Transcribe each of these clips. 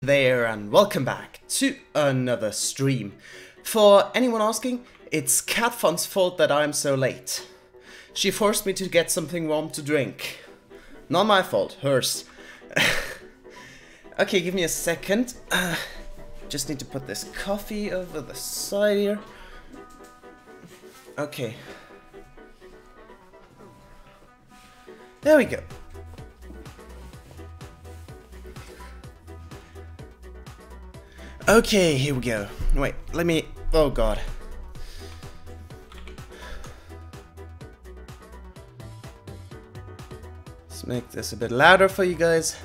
There and welcome back to another stream. For anyone asking, it's CatFun's fault that I'm so late. She forced me to get something warm to drink. Not my fault, hers. Okay, give me a second. Just need to put this coffee over the side here. Okay. There we go. Okay, here we go. Wait, let me... Oh god. Let's make this a bit louder for you guys.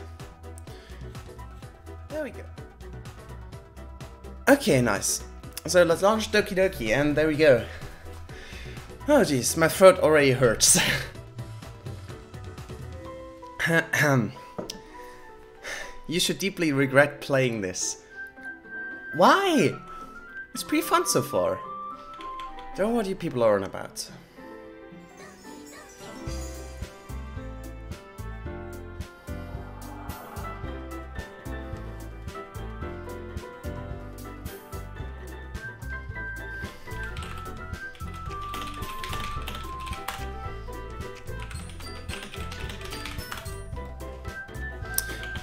There we go. Okay, nice. So let's launch Doki Doki, and there we go. Oh jeez, my throat already hurts. You should deeply regret playing this. Why? It's pretty fun so far. Don't know what you people are on about.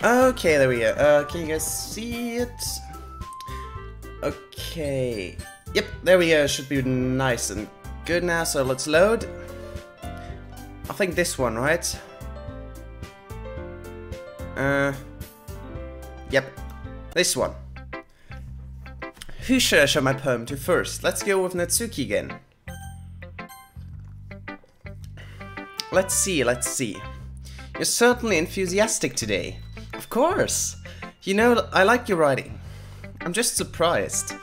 Okay, there we go. Can you guys see it? Okay. Yep, there we go. Should be nice and good now. So let's load. I think this one, right? Yep, this one. Who should I show my poem to first? Let's go with Natsuki again. Let's see, let's see. You're certainly enthusiastic today. Of course. You know, I like your writing. I'm just surprised.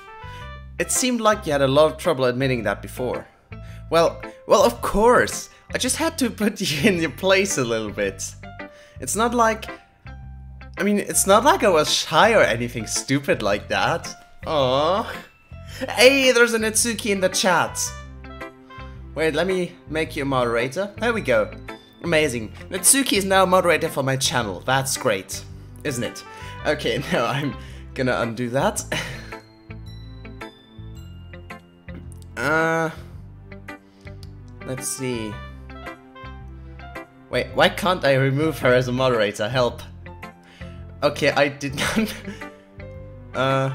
It seemed like you had a lot of trouble admitting that before. Well, of course. I just had to put you in your place a little bit. It's not like... I mean, it's not like I was shy or anything stupid like that. Aww. Hey, there's a Natsuki in the chat. Wait, let me make you a moderator. There we go. Amazing. Natsuki is now a moderator for my channel. That's great. Isn't it? Okay, now I'm gonna undo that. Let's see. Wait, why can't I remove her as a moderator? Help. Okay, I did not...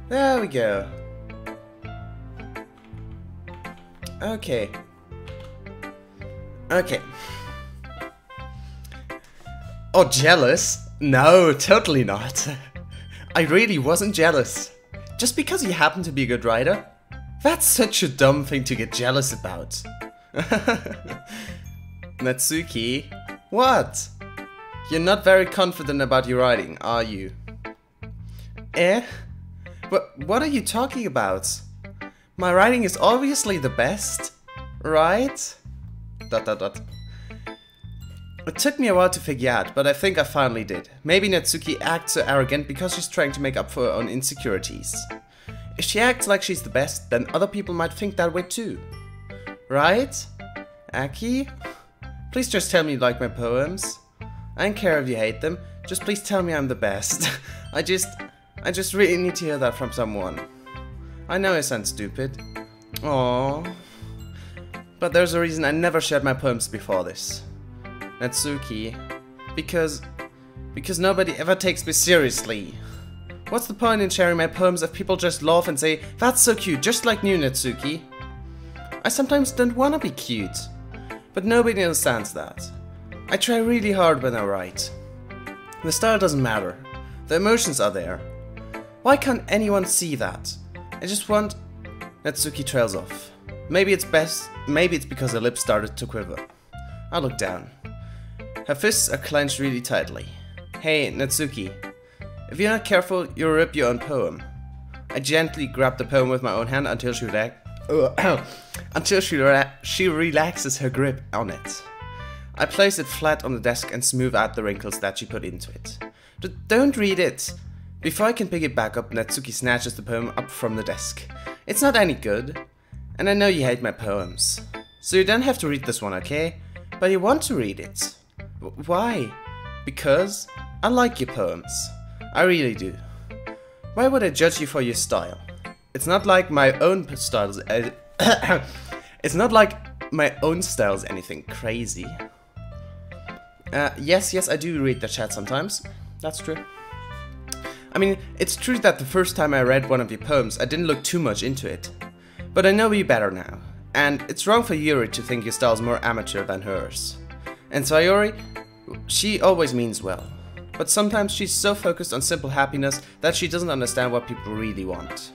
There we go. Okay. Okay. Oh, jealous? No, totally not. I really wasn't jealous. Just because you happen to be a good writer? That's such a dumb thing to get jealous about. Natsuki? What? You're not very confident about your writing, are you? Eh? What are you talking about? My writing is obviously the best, right? ... It took me a while to figure out, but I think I finally did. Maybe Natsuki acts so arrogant because she's trying to make up for her own insecurities. If she acts like she's the best, then other people might think that way too. Right? Aki? Please just tell me you like my poems. I don't care if you hate them, just please tell me I'm the best. I just really need to hear that from someone. I know I sound stupid. Aww. But there's a reason I never shared my poems before this. Natsuki, because nobody ever takes me seriously. What's the point in sharing my poems if people just laugh and say, that's so cute, just like you, Natsuki? I sometimes don't want to be cute, but nobody understands that. I try really hard when I write. The style doesn't matter, the emotions are there. Why can't anyone see that? I just want... Natsuki trails off. Maybe it's because her lips started to quiver. I look down. Her fists are clenched really tightly. Hey, Natsuki. If you're not careful, you'll rip your own poem. I gently grab the poem with my own hand until she relaxes her grip on it. I place it flat on the desk and smooth out the wrinkles that she put into it. Don't read it! Before I can pick it back up, Natsuki snatches the poem up from the desk. It's not any good. And I know you hate my poems. So you don't have to read this one, okay? But you want to read it. Why? Because I like your poems. I really do. Why would I judge you for your style? It's not like my own style's it's not like my own style's anything crazy. Yes, I do read the chat sometimes. That's true. I mean, it's true that the first time I read one of your poems, I didn't look too much into it. But I know you better now. And it's wrong for Yuri to think your style's more amateur than hers. And Sayori, she always means well. But sometimes she's so focused on simple happiness that she doesn't understand what people really want.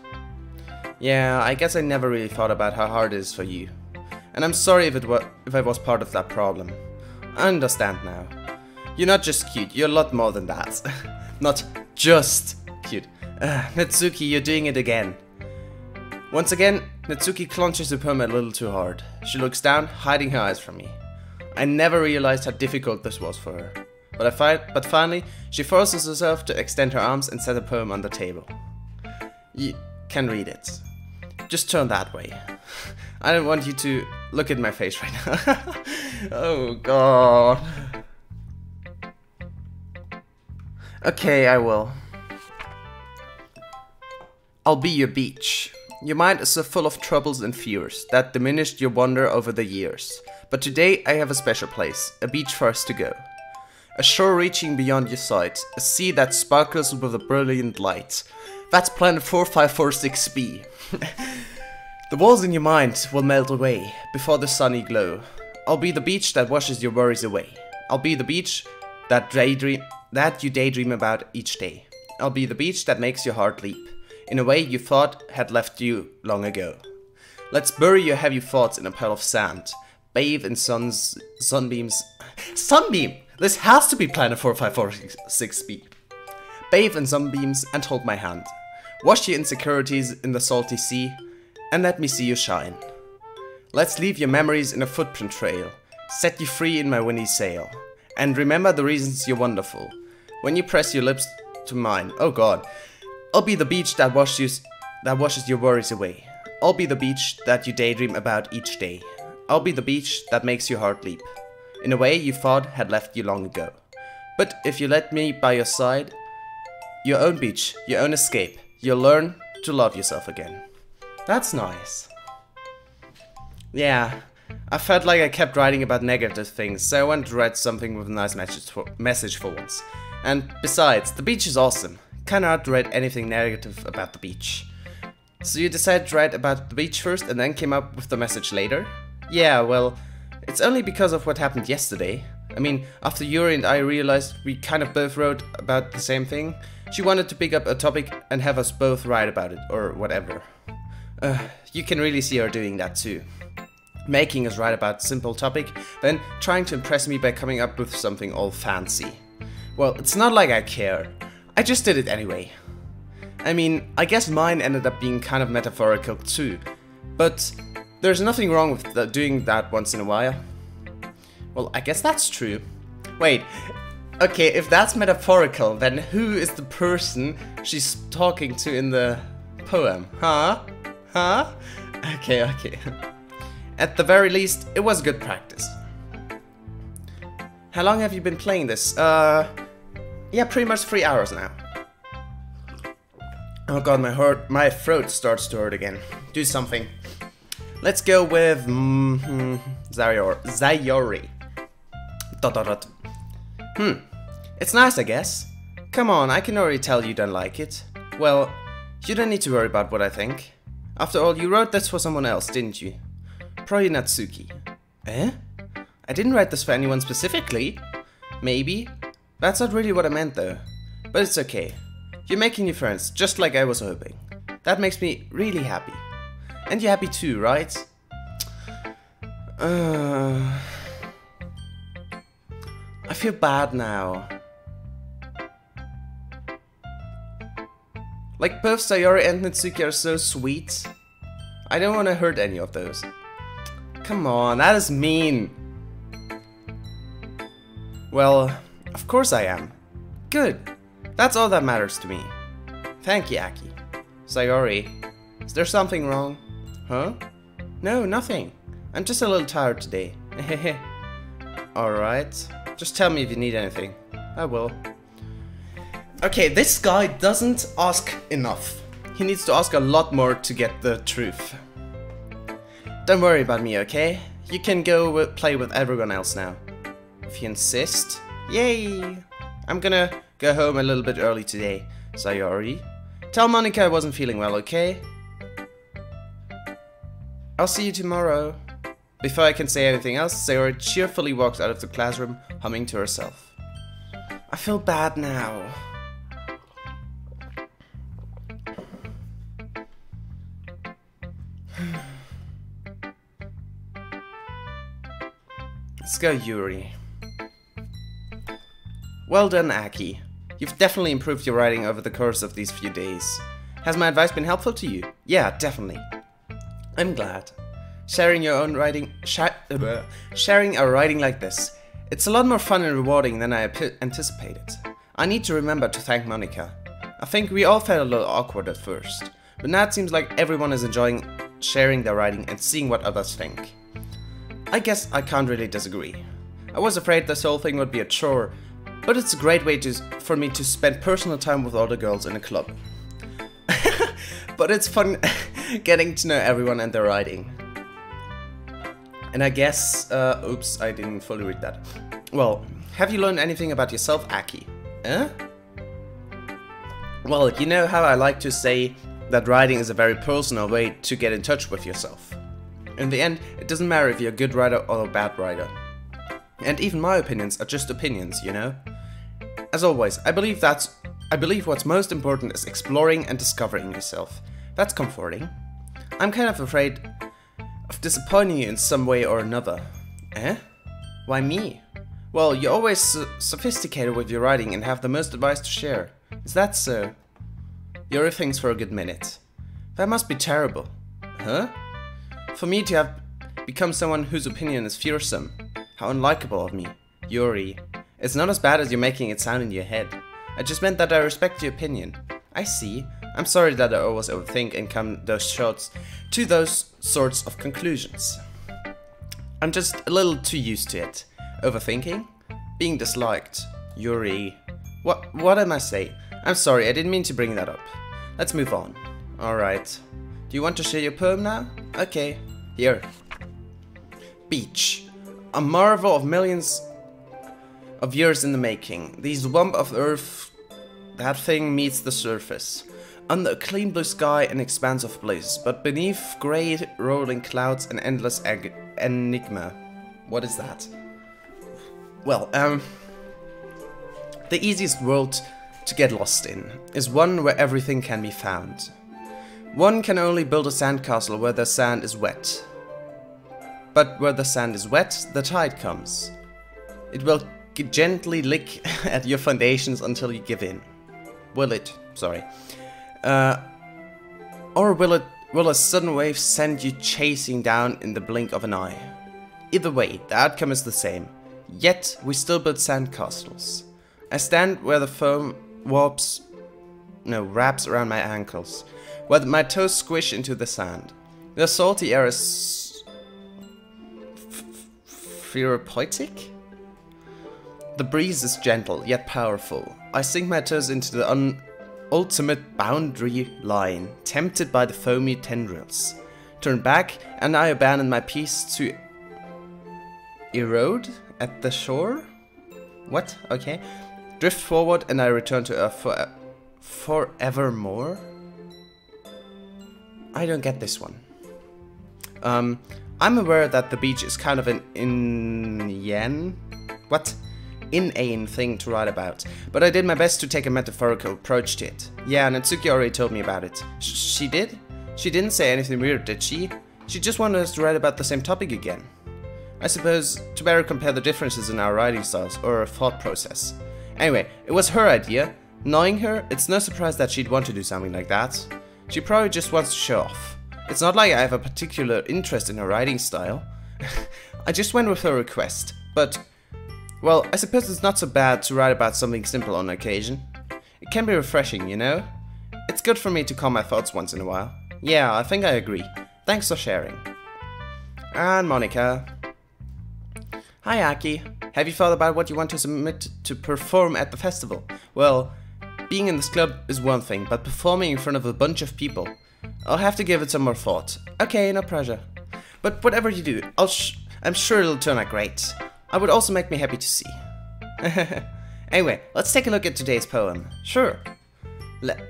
Yeah, I guess I never really thought about how hard it is for you. And I'm sorry if I was part of that problem. I understand now. You're not just cute, you're a lot more than that. Not just cute. Natsuki, you're doing it again. Once again, Natsuki clutches her poem a little too hard. She looks down, hiding her eyes from me. I never realized how difficult this was for her. But finally, she forces herself to extend her arms and set the poem on the table. You can read it. Just turn that way. I don't want you to look at my face right now. Oh god. Okay, I will. I'll be your beach. Your mind is so full of troubles and fears that diminished your wonder over the years. But today I have a special place, a beach for us to go. A shore reaching beyond your sight, a sea that sparkles with a brilliant light. That's planet 4546b. The walls in your mind will melt away before the sunny glow. I'll be the beach that washes your worries away. I'll be the beach that you daydream about each day. I'll be the beach that makes your heart leap in a way you thought had left you long ago. Let's bury your heavy thoughts in a pile of sand. Bathe in sunbeams. Sunbeam! This has to be planet 4546b. Bathe in sunbeams and hold my hand. Wash your insecurities in the salty sea and let me see you shine. Let's leave your memories in a footprint trail. Set you free in my windy sail. And remember the reasons you're wonderful. When you press your lips to mine, oh god. I'll be the beach that washes your worries away. I'll be the beach that you daydream about each day. I'll be the beach that makes your heart leap in a way you thought had left you long ago. But if you let me by your side, your own beach, your own escape, you'll learn to love yourself again. That's nice. Yeah, I felt like I kept writing about negative things, so I wanted to write something with a nice message for once. And besides, the beach is awesome. Kinda hard to write anything negative about the beach. So you decided to write about the beach first and then came up with the message later? Yeah, well, it's only because of what happened yesterday. I mean, after Yuri and I realized we kind of both wrote about the same thing, she wanted to pick up a topic and have us both write about it, or whatever. You can really see her doing that too. Making us write about a simple topic, then trying to impress me by coming up with something all fancy. Well, it's not like I care. I just did it anyway. I mean, I guess mine ended up being kind of metaphorical too, but there's nothing wrong with doing that once in a while. Well, I guess that's true. Wait, okay, if that's metaphorical, then who is the person she's talking to in the poem? Huh? Okay. At the very least, it was good practice. How long have you been playing this? Yeah, pretty much 3 hours now. Oh god, my throat starts to hurt again. Do something. Let's go with Sayori. ... It's nice, I guess. Come on, I can already tell you don't like it. Well, you don't need to worry about what I think. After all, you wrote this for someone else, didn't you? Probably Natsuki. Eh? I didn't write this for anyone specifically. Maybe. That's not really what I meant though. But it's okay. You're making new friends, just like I was hoping. That makes me really happy. And you're happy too, right? I feel bad now. Like both Sayori and Natsuki are so sweet. I don't want to hurt any of those. Come on, that is mean. Well, of course I am. Good. That's all that matters to me. Thank you, Aki. Sayori, is there something wrong? Huh? No, nothing. I'm just a little tired today. Alright. Just tell me if you need anything. I will. Okay, this guy doesn't ask enough. He needs to ask a lot more to get the truth. Don't worry about me, okay? You can go play with everyone else now. If you insist. Yay! I'm gonna go home a little bit early today. Sayori. Tell Monica I wasn't feeling well, okay? I'll see you tomorrow. Before I can say anything else, Sayori cheerfully walks out of the classroom, humming to herself. I feel bad now. Let's go, Yuri. Well done, Aki. You've definitely improved your writing over the course of these few days. Has my advice been helpful to you? Yeah, definitely. I'm glad. Sharing your own writing, sharing our writing like this, it's a lot more fun and rewarding than I anticipated. I need to remember to thank Monica. I think we all felt a little awkward at first, but now it seems like everyone is enjoying sharing their writing and seeing what others think. I guess I can't really disagree. I was afraid this whole thing would be a chore, but it's a great way for me to spend personal time with all the girls in the club. But it's fun getting to know everyone and their writing. And I guess, oops, I didn't fully read that. Well, have you learned anything about yourself, Aki? Huh? Well, you know how I like to say that writing is a very personal way to get in touch with yourself. In the end, it doesn't matter if you're a good writer or a bad writer. And even my opinions are just opinions, you know? As always, I believe what's most important is exploring and discovering yourself. That's comforting. I'm kind of afraid of disappointing you in some way or another. Eh? Why me? Well, you're always sophisticated with your writing and have the most advice to share. Is that so? You're things for a good minute. That must be terrible. Huh? For me to have become someone whose opinion is fearsome. How unlikable of me. Yuri. It's not as bad as you're making it sound in your head. I just meant that I respect your opinion. I see. I'm sorry that I always overthink and come to those sorts of conclusions. I'm just a little too used to it. Overthinking? Being disliked. Yuri. What am I saying? I'm sorry, I didn't mean to bring that up. Let's move on. Alright. Do you want to share your poem now? Okay. Here. Beach. A marvel of millions of years in the making. These lump of earth, that thing meets the surface. Under a clean blue sky, an expanse of bliss, but beneath grey rolling clouds, an endless enigma. What is that? Well, the easiest world to get lost in is one where everything can be found. One can only build a sandcastle where the sand is wet. But where the sand is wet, the tide comes. It will gently lick at your foundations until you give in. Will it? Sorry. Or will a sudden wave send you chasing down in the blink of an eye? Either way, the outcome is the same. Yet, we still build sandcastles. I stand where the foam wraps around my ankles, where my toes squish into the sand. The salty air is therapeutic? The breeze is gentle, yet powerful. I sink my toes into the ultimate boundary line, tempted by the foamy tendrils. Turn back, and I abandon my piece to erode at the shore? What? Okay. Drift forward, and I return to Earth forevermore? I don't get this one. I'm aware that the beach is kind of an inane thing to write about, but I did my best to take a metaphorical approach to it. Yeah, Natsuki already told me about it. She did? She didn't say anything weird, did she? She just wanted us to write about the same topic again. I suppose to better compare the differences in our writing styles or our thought process. Anyway, it was her idea. Knowing her, it's no surprise that she'd want to do something like that. She probably just wants to show off. It's not like I have a particular interest in her writing style. I just went with her request, but, well, I suppose it's not so bad to write about something simple on occasion. It can be refreshing, you know? It's good for me to calm my thoughts once in a while. Yeah, I think I agree. Thanks for sharing. And Monica. Hi Aki. Have you thought about what you want to submit to perform at the festival? Well, being in this club is one thing, but performing in front of a bunch of people, I'll have to give it some more thought. Okay, no pressure. But whatever you do, I'm sure it'll turn out great. I would also make me happy to see. Anyway, let's take a look at today's poem. Sure.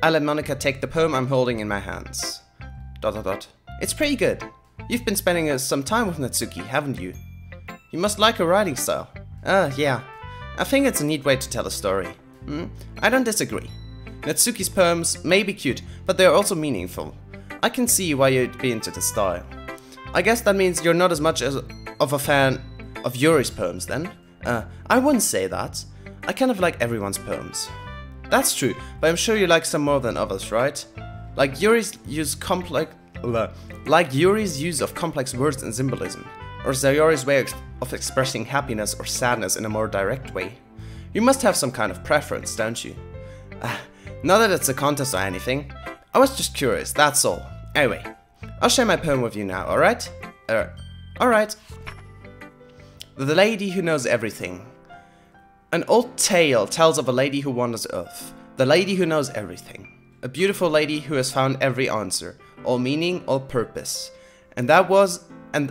I'll let Monica take the poem I'm holding in my hands. ... It's pretty good. You've been spending some time with Natsuki, haven't you? You must like her writing style. Yeah. I think it's a neat way to tell a story. I don't disagree. Natsuki's poems may be cute, but they are also meaningful. I can see why you'd be into the style. I guess that means you're not as much of a fan of Yuri's poems then? I wouldn't say that. I kind of like everyone's poems. That's true, but I'm sure you like some more than others, right? Like Yuri's use of complex words and symbolism, or Sayori's way of expressing happiness or sadness in a more direct way. You must have some kind of preference, don't you? Not that it's a contest or anything. I was just curious, that's all. Anyway, I'll share my poem with you now, alright? Alright. The Lady Who Knows Everything. An old tale tells of a lady who wanders Earth. The lady who knows everything. A beautiful lady who has found every answer, all meaning, all purpose. And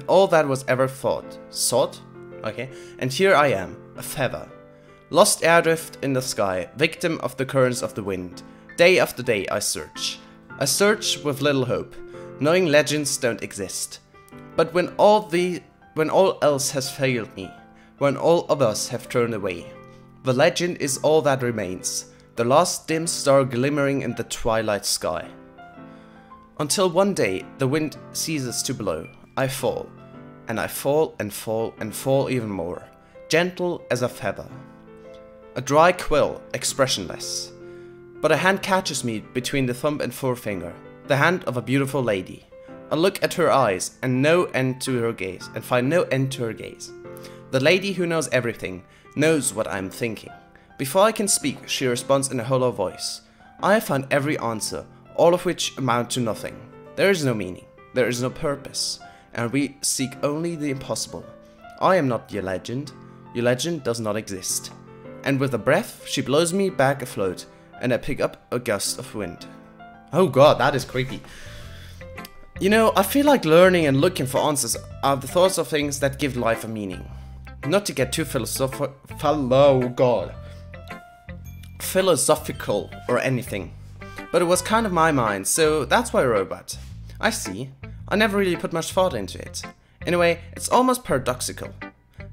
all that was ever thought. Sought? Okay. And here I am, a feather. Lost airdrift in the sky, victim of the currents of the wind. Day after day I search. I search with little hope, knowing legends don't exist. But when all else has failed me, when all others have turned away, the legend is all that remains, the last dim star glimmering in the twilight sky. Until one day the wind ceases to blow, I fall, and I fall and fall and fall even more, gentle as a feather. A dry quill, expressionless. But a hand catches me between the thumb and forefinger, the hand of a beautiful lady. I look at her eyes and find no end to her gaze. The lady who knows everything knows what I am thinking. Before I can speak, she responds in a hollow voice. I have found every answer, all of which amount to nothing. There is no meaning, there is no purpose, and we seek only the impossible. I am not your legend does not exist. And with a breath, she blows me back afloat, and I pick up a gust of wind. Oh god, that is creepy. You know, I feel like learning and looking for answers are the thoughts of things that give life a meaning. Not to get too philosophical or anything, but it was kind of my mind, so that's why I wrote about. I see. I never really put much thought into it. In a way, it's almost paradoxical.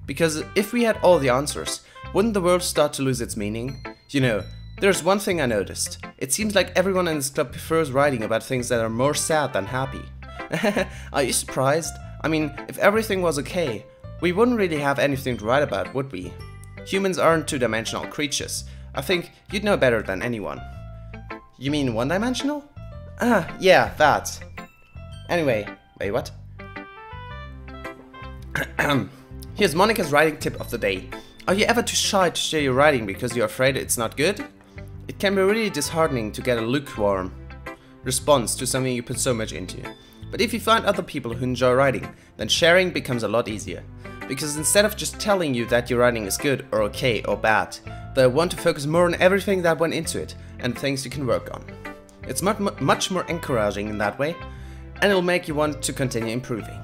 Because if we had all the answers, wouldn't the world start to lose its meaning? You know, there's one thing I noticed. It seems like everyone in this club prefers writing about things that are more sad than happy. Are you surprised? I mean, if everything was okay, we wouldn't really have anything to write about, would we? Humans aren't two-dimensional creatures. I think you'd know better than anyone. You mean one-dimensional? Yeah, that. Anyway, wait, what? Here's Monica's writing tip of the day. Are you ever too shy to share your writing because you're afraid it's not good? It can be really disheartening to get a lukewarm response to something you put so much into. But if you find other people who enjoy writing, then sharing becomes a lot easier. Because instead of just telling you that your writing is good or okay or bad, they want to focus more on everything that went into it and things you can work on. It's much more encouraging in that way, and it'll make you want to continue improving.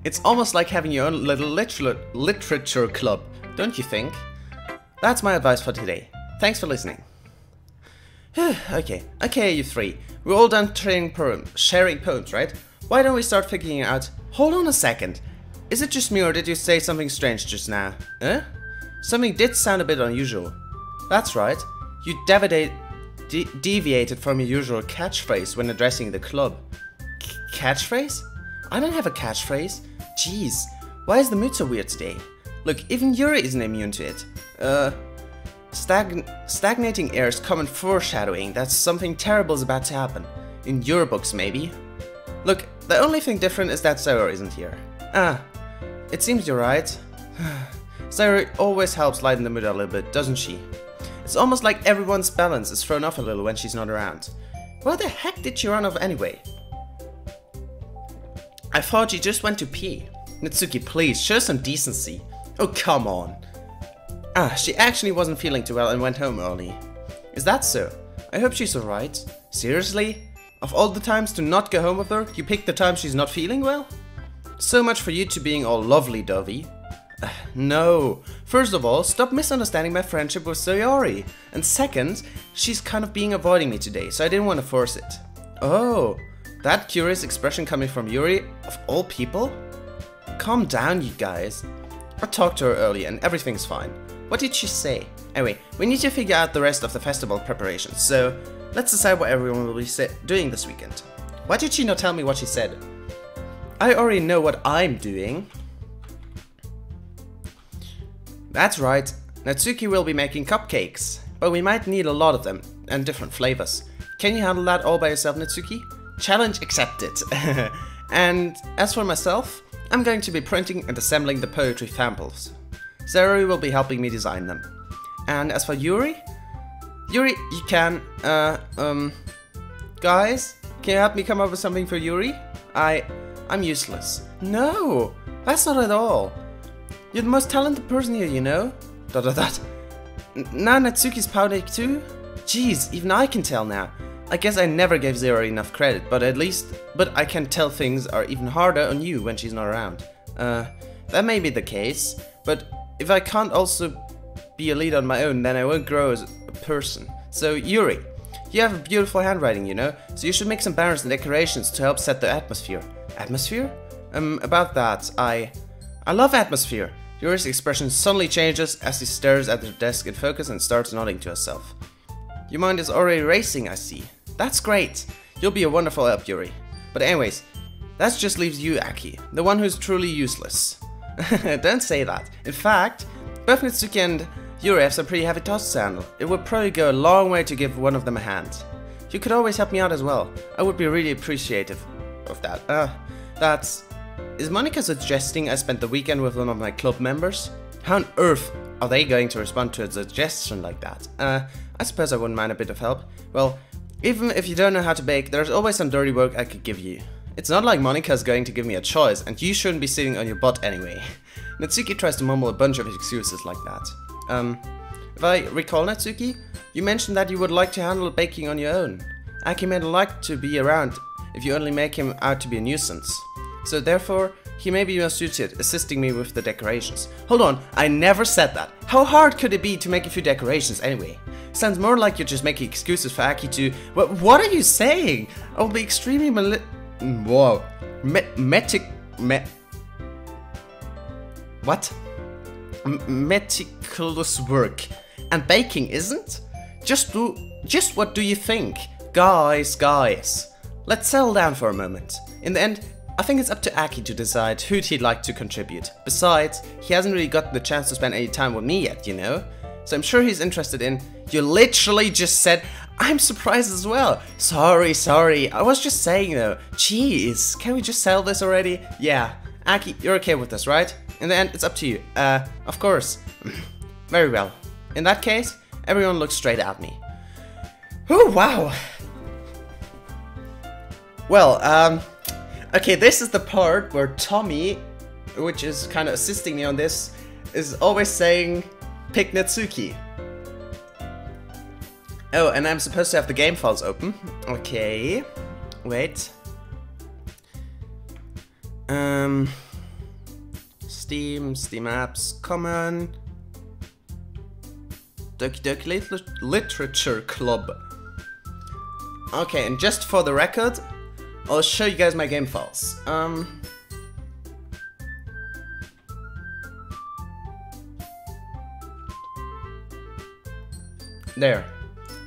It's almost like having your own little literature club, don't you think? That's my advice for today. Thanks for listening. Okay, you three. We're all done sharing poems, right? Why don't we start figuring out... Hold on a second. Is it just me or did you say something strange just now? Huh? Something did sound a bit unusual. That's right. You deviated from your usual catchphrase when addressing the club. Catchphrase? I don't have a catchphrase. Jeez, why is the mood so weird today? Look, even Yuri isn't immune to it. Stagnating air is common foreshadowing that something terrible is about to happen. In your books, maybe. Look, the only thing different is that Sayori isn't here. It seems you're right. Sayori always helps lighten the mood a little bit, doesn't she? It's almost like everyone's balance is thrown off a little when she's not around. Where the heck did she run off anyway? I thought she just went to pee. Natsuki, please, show some decency. Oh, come on. She actually wasn't feeling too well and went home early. Is that so? I hope she's alright. Seriously? Of all the times to not go home with her, you picked the time she's not feeling well? So much for you two being all lovely, Dovey. No. First of all, stop misunderstanding my friendship with Sayori. And second, she's kind of being avoiding me today, so I didn't want to force it. Oh, that curious expression coming from Yuri, of all people? Calm down, you guys. I talked to her earlier and everything's fine. What did she say? Anyway, we need to figure out the rest of the festival preparations, so let's decide what everyone will be doing this weekend. Why did she not tell me what she said? I already know what I'm doing. That's right, Natsuki will be making cupcakes, but we might need a lot of them, and different flavors. Can you handle that all by yourself, Natsuki? Challenge accepted. And as for myself, I'm going to be printing and assembling the poetry samples. Sayori will be helping me design them. And as for Yuri? Yuri, you can, guys, can you help me come up with something for Yuri? I'm useless. No, that's not at all. You're the most talented person here, you know? Now Natsuki's pouting too? Jeez, even I can tell now. I guess I never gave Zero enough credit, but I can tell things are even harder on you when she's not around. That may be the case, but if I can't also be a leader on my own, then I won't grow as a person. So Yuri, you have a beautiful handwriting, you know? So you should make some banners and decorations to help set the atmosphere. Atmosphere? About that, I love atmosphere. Yuri's expression suddenly changes as she stares at her desk in focus and starts nodding to herself. Your mind is already racing, I see. That's great. You'll be a wonderful help, Yuri. But anyways, that just leaves you, Aki, the one who's truly useless. Don't say that. In fact, both Natsuki and Yuri have some pretty heavy tasks to handle. It would probably go a long way to give one of them a hand. You could always help me out as well. I would be really appreciative of that. Is Monika suggesting I spent the weekend with one of my club members? How on earth are they going to respond to a suggestion like that? I suppose I wouldn't mind a bit of help. Well, even if you don't know how to bake, there's always some dirty work I could give you. It's not like Monika's going to give me a choice, and you shouldn't be sitting on your butt anyway. Natsuki tries to mumble a bunch of excuses like that. If I recall, Natsuki, you mentioned that you would like to handle baking on your own. Aki may like to be around if you only make him out to be a nuisance. So therefore, he may be more suited, assisting me with the decorations. Hold on, I never said that. How hard could it be to make a few decorations anyway? Sounds more like you're just making excuses for Aki to... What are you saying? I'll be extremely meticulous work. And baking isn't? Just what do you think? Guys. Let's settle down for a moment. In the end, I think it's up to Aki to decide who he'd like to contribute. Besides, he hasn't really gotten the chance to spend any time with me yet, you know? So I'm sure he's interested in... You literally just said, I'm surprised as well. Sorry. I was just saying though. Jeez, can we just settle this already? Yeah. Aki, you're okay with this, right? In the end, it's up to you. Of course. Very well. In that case, everyone looks straight at me. Oh, wow. Well, okay, this is the part where Tommy, which is kind of assisting me on this, is always saying, pick Natsuki. Oh, and I'm supposed to have the game files open. Okay. Wait. Steam apps, common. Doki Doki Literature Club. Okay, and just for the record, I'll show you guys my game files. There.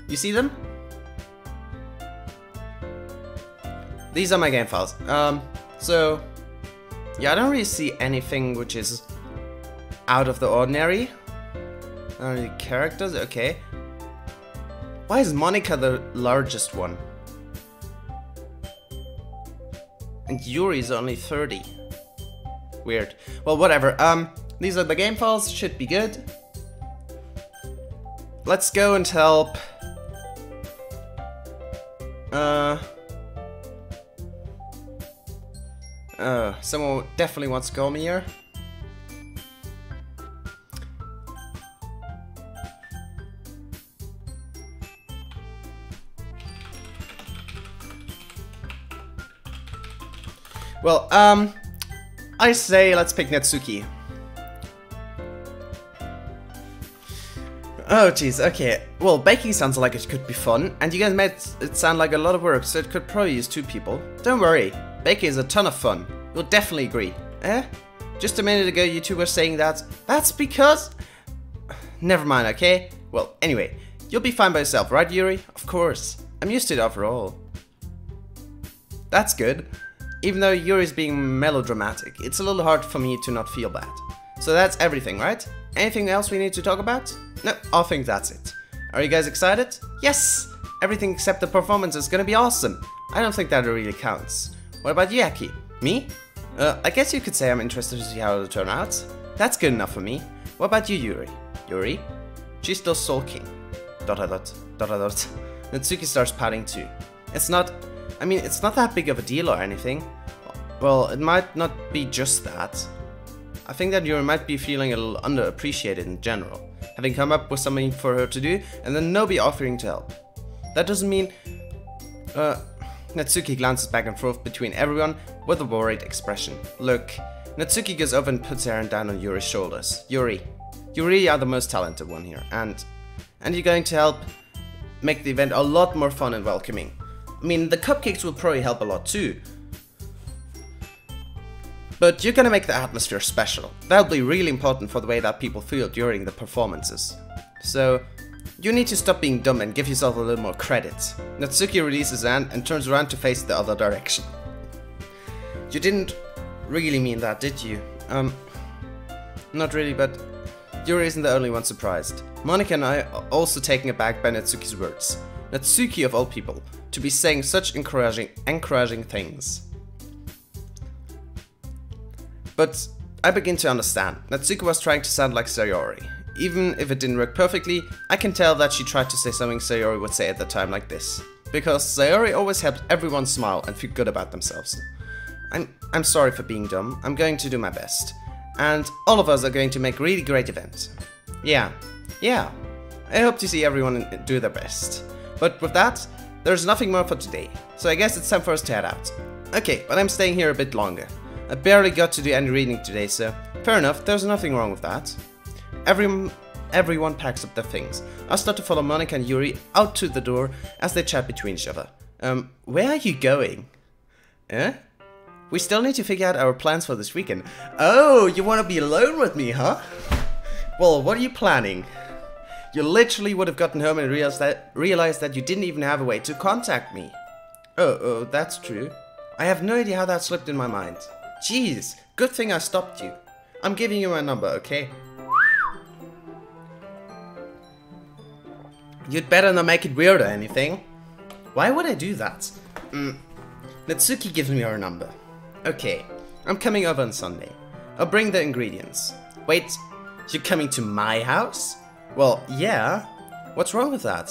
You see them? These are my game files. So, yeah, I don't really see anything which is out of the ordinary. Not really characters, okay. Why is Monika the largest one? And Yuri's only 30. Weird. Well, whatever. These are the game files, should be good. Let's go and help. Someone definitely wants to call me here. Well, I say let's pick Natsuki. Oh jeez, okay. Well, baking sounds like it could be fun, and you guys made it sound like a lot of work, so it could probably use 2 people. Don't worry, baking is a ton of fun. You'll definitely agree. Eh? Just a minute ago you two were saying that. That's because... Never mind, okay? Well, anyway, you'll be fine by yourself, right, Yuri? Of course. I'm used to it after all. That's good. Even though Yuri's being melodramatic, it's a little hard for me to not feel bad. So that's everything, right? Anything else we need to talk about? No, I think that's it. Are you guys excited? Yes! Everything except the performance is gonna be awesome. I don't think that really counts. What about you, Aki? Me? I guess you could say I'm interested to see how it'll turn out. That's good enough for me. What about you, Yuri? Yuri? She's still sulking. ... Natsuki starts pouting too. It's not that big of a deal or anything. Well, it might not be just that. I think that Yuri might be feeling a little underappreciated in general, having come up with something for her to do and then nobody offering to help. That doesn't mean... Natsuki glances back and forth between everyone with a worried expression. Look, Natsuki goes over and puts her hand down on Yuri's shoulders. Yuri, you really are the most talented one here, and you're going to help make the event a lot more fun and welcoming. I mean, the cupcakes will probably help a lot too. But you're gonna make the atmosphere special. That'll be really important for the way that people feel during the performances. So, you need to stop being dumb and give yourself a little more credit. Natsuki releases his hand and turns around to face the other direction. You didn't really mean that, did you? Not really, but Yuri isn't the only one surprised. Monika and I are also taken aback by Natsuki's words. Natsuki, of all people, to be saying such encouraging things. But I begin to understand. Natsuki was trying to sound like Sayori. Even if it didn't work perfectly, I can tell that she tried to say something Sayori would say at the time like this. Because Sayori always helped everyone smile and feel good about themselves. I'm sorry for being dumb. I'm going to do my best. And all of us are going to make a really great event. Yeah. I hope to see everyone do their best. But with that, there's nothing more for today. So I guess it's time for us to head out. Okay, but I'm staying here a bit longer. I barely got to do any reading today, so fair enough, there's nothing wrong with that. Everyone packs up their things. I start to follow Monika and Yuri out to the door as they chat between each other. Where are you going? Eh? We still need to figure out our plans for this weekend. Oh, you want to be alone with me, huh? Well, what are you planning? You literally would have gotten home and realized that you didn't even have a way to contact me. Oh, that's true. I have no idea how that slipped in my mind. Jeez, good thing I stopped you. I'm giving you my number, okay? You'd better not make it weird or anything. Why would I do that? Natsuki gives me her number. Okay, I'm coming over on Sunday. I'll bring the ingredients. Wait, you're coming to my house? Well, yeah. What's wrong with that?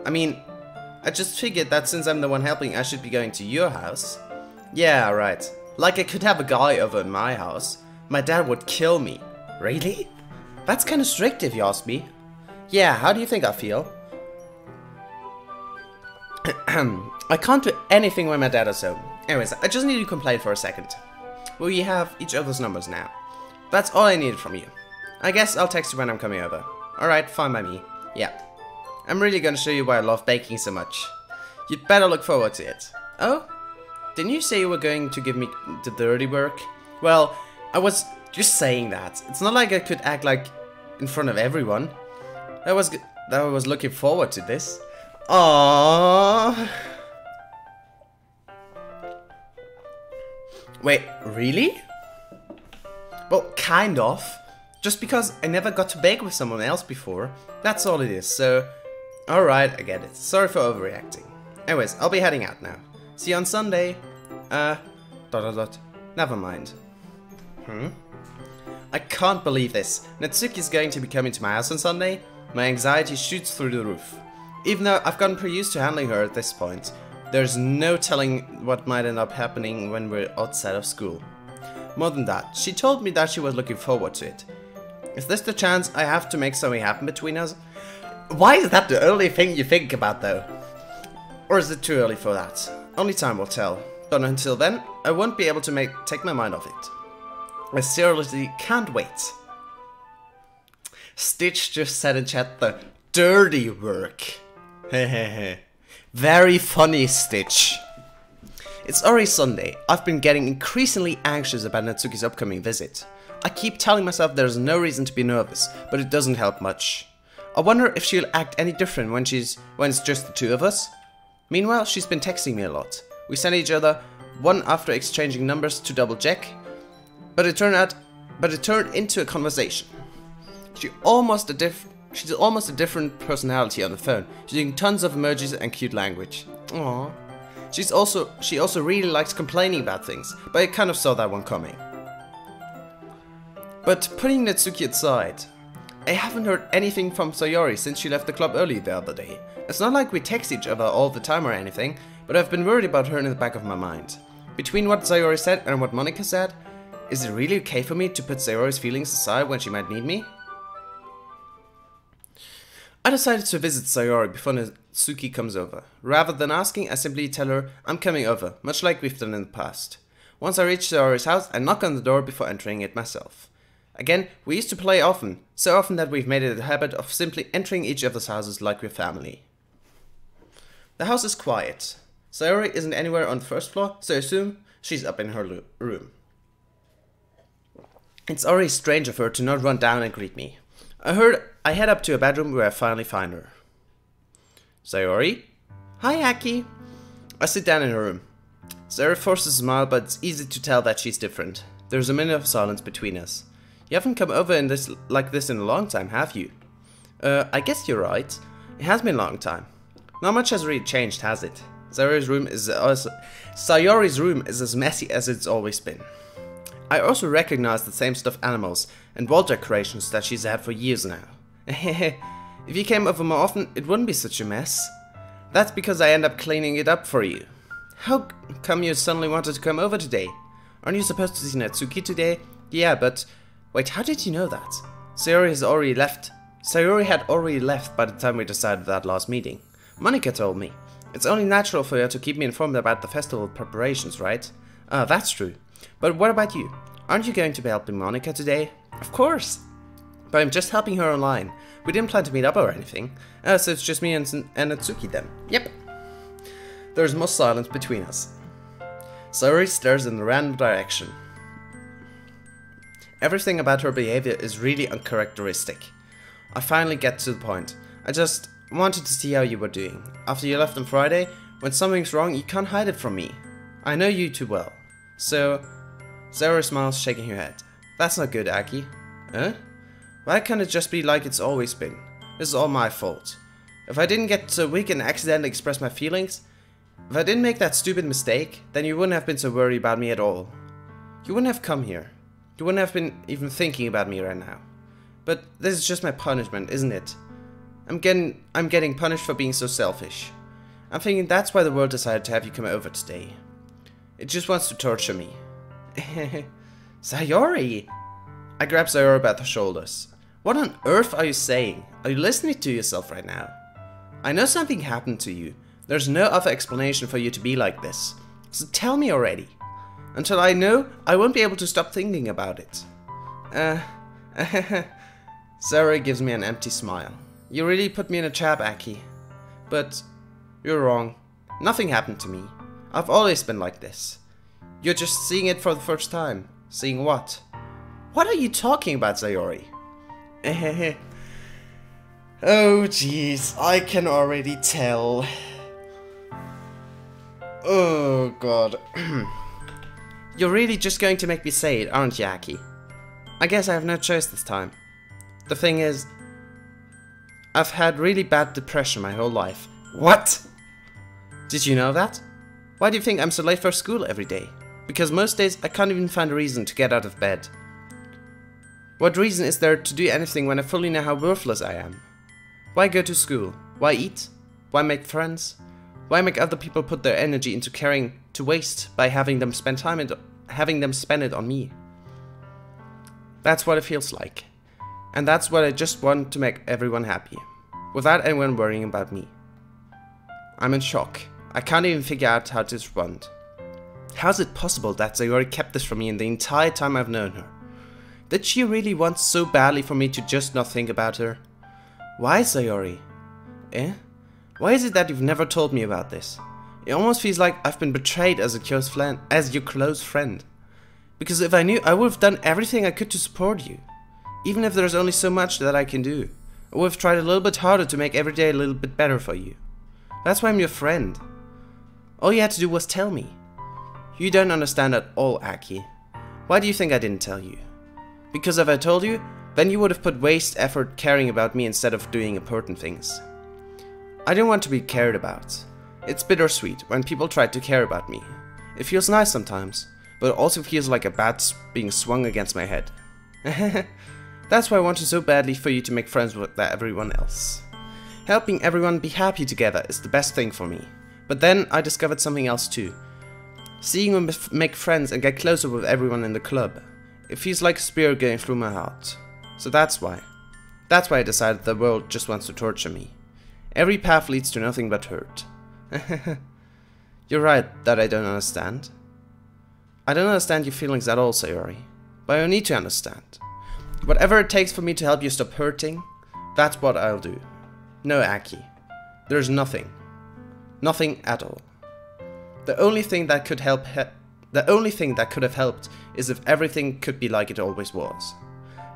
I mean, I just figured that since I'm the one helping, I should be going to your house. Yeah, right. Like I could have a guy over in my house. My dad would kill me. Really? That's kind of strict if you ask me. Yeah, how do you think I feel? I can't do anything when my dad is home. Anyways, I just need to complain for a second. We have each other's numbers now. That's all I needed from you. I guess I'll text you when I'm coming over. Alright, fine by me. Yeah. I'm really gonna show you why I love baking so much. You'd better look forward to it. Oh? Didn't you say you were going to give me the dirty work? Well, I was just saying that. It's not like I could act like in front of everyone. I was looking forward to this. Aww. Wait, really? Well, kind of. Just because I never got to bake with someone else before. That's all it is, so... Alright, I get it. Sorry for overreacting. Anyways, I'll be heading out now. See you on Sunday. Never mind. I can't believe this. Natsuki's going to be coming to my house on Sunday. My anxiety shoots through the roof. Even though I've gotten pretty used to handling her at this point, there's no telling what might end up happening when we're outside of school. More than that, she told me that she was looking forward to it. Is this the chance I have to make something happen between us? Why is that the only thing you think about though? Or is it too early for that? Only time will tell. But until then, I won't be able to take my mind off it. I seriously can't wait. Stitch just said in chat the dirty work. Hehehe. Very funny, Stitch. It's already Sunday. I've been getting increasingly anxious about Natsuki's upcoming visit. I keep telling myself there's no reason to be nervous, but it doesn't help much. I wonder if she'll act any different when it's just the two of us. Meanwhile, she's been texting me a lot. We sent each other one after exchanging numbers to double check, but it turned into a conversation. She's almost a different personality on the phone, using tons of emojis and cute language. Aww. She also really likes complaining about things, but I kind of saw that one coming. But putting Natsuki aside, I haven't heard anything from Sayori since she left the club early the other day. It's not like we text each other all the time or anything, but I've been worried about her in the back of my mind. Between what Sayori said and what Monika said, is it really okay for me to put Sayori's feelings aside when she might need me? I decided to visit Sayori before Natsuki comes over. Rather than asking, I simply tell her I'm coming over, much like we've done in the past. Once I reach Sayori's house, I knock on the door before entering it myself. Again, we used to play often, so often that we've made it a habit of simply entering each other's houses like we're family. The house is quiet. Sayori isn't anywhere on the first floor, so I assume she's up in her room. It's already strange of her to not run down and greet me. I head up to a bedroom where I finally find her. Sayori? Hi, Aki. I sit down in her room. Sayori forces a smile, but it's easy to tell that she's different. There's a minute of silence between us. You haven't come over like this in a long time, have you? I guess you're right. It has been a long time. Not much has really changed, has it? Sayori's room is as messy as it's always been. I also recognize the same stuffed animals and wall decorations that she's had for years now. If you came over more often, it wouldn't be such a mess. That's because I end up cleaning it up for you. How come you suddenly wanted to come over today? Aren't you supposed to see Natsuki today? Yeah, but... Wait, how did you know that? Sayori had already left by the time we decided that last meeting. Monika told me. It's only natural for her to keep me informed about the festival preparations, right? That's true. But what about you? Aren't you going to be helping Monika today? Of course! But I'm just helping her online. We didn't plan to meet up or anything. So it's just me and Natsuki then. Yep. There's more silence between us. Sayori stares in a random direction. Everything about her behavior is really uncharacteristic. I finally get to the point. I just wanted to see how you were doing. After you left on Friday, when something's wrong, you can't hide it from me. I know you too well. So... Sayori smiles, shaking her head. That's not good, Aki. Huh? Why can't it just be like it's always been? This is all my fault. If I didn't get so weak and accidentally express my feelings, if I didn't make that stupid mistake, then you wouldn't have been so worried about me at all. You wouldn't have come here. You wouldn't have been even thinking about me right now. But this is just my punishment, isn't it? I'm getting punished for being so selfish. I'm thinking that's why the world decided to have you come over today. It just wants to torture me. Sayori! I grab Sayori by the shoulders. What on earth are you saying? Are you listening to yourself right now? I know something happened to you. There's no other explanation for you to be like this. So tell me already. Until I know, I won't be able to stop thinking about it. Sayori gives me an empty smile. You really put me in a trap, Aki. But you're wrong. Nothing happened to me. I've always been like this. You're just seeing it for the first time. Seeing what? What are you talking about, Sayori? Oh jeez, I can already tell. Oh god. You're really just going to make me say it, aren't you, Aki? I guess I have no choice this time. The thing is, I've had really bad depression my whole life. What? Did you know that? Why do you think I'm so late for school every day? Because most days I can't even find a reason to get out of bed. What reason is there to do anything when I fully know how worthless I am? Why go to school? Why eat? Why make friends? Why make other people put their energy into caring to waste by having them spend it on me? That's what it feels like. And that's what I just want, to make everyone happy, without anyone worrying about me. I'm in shock. I can't even figure out how to respond. How's it possible that Sayori kept this from me in the entire time I've known her? Did she really want so badly for me to just not think about her? Why, Sayori? Eh? Why is it that you've never told me about this? It almost feels like I've been betrayed as your close friend. Because if I knew, I would have done everything I could to support you. Even if there's only so much that I can do. I would have tried a little bit harder to make every day a little bit better for you. That's why I'm your friend. All you had to do was tell me. You don't understand at all, Aki. Why do you think I didn't tell you? Because if I told you, then you would have put waste effort caring about me instead of doing important things. I don't want to be cared about. It's bittersweet when people try to care about me. It feels nice sometimes, but it also feels like a bat being swung against my head. That's why I wanted so badly for you to make friends with everyone else. Helping everyone be happy together is the best thing for me. But then I discovered something else too. Seeing you make friends and get closer with everyone in the club. It feels like a spear going through my heart. So that's why. That's why I decided the world just wants to torture me. Every path leads to nothing but hurt. You're right that I don't understand. I don't understand your feelings at all, Sayori. But I need to understand. Whatever it takes for me to help you stop hurting, that's what I'll do. No, Aki. There's nothing. Nothing at all. The only thing that could have helped is if everything could be like it always was.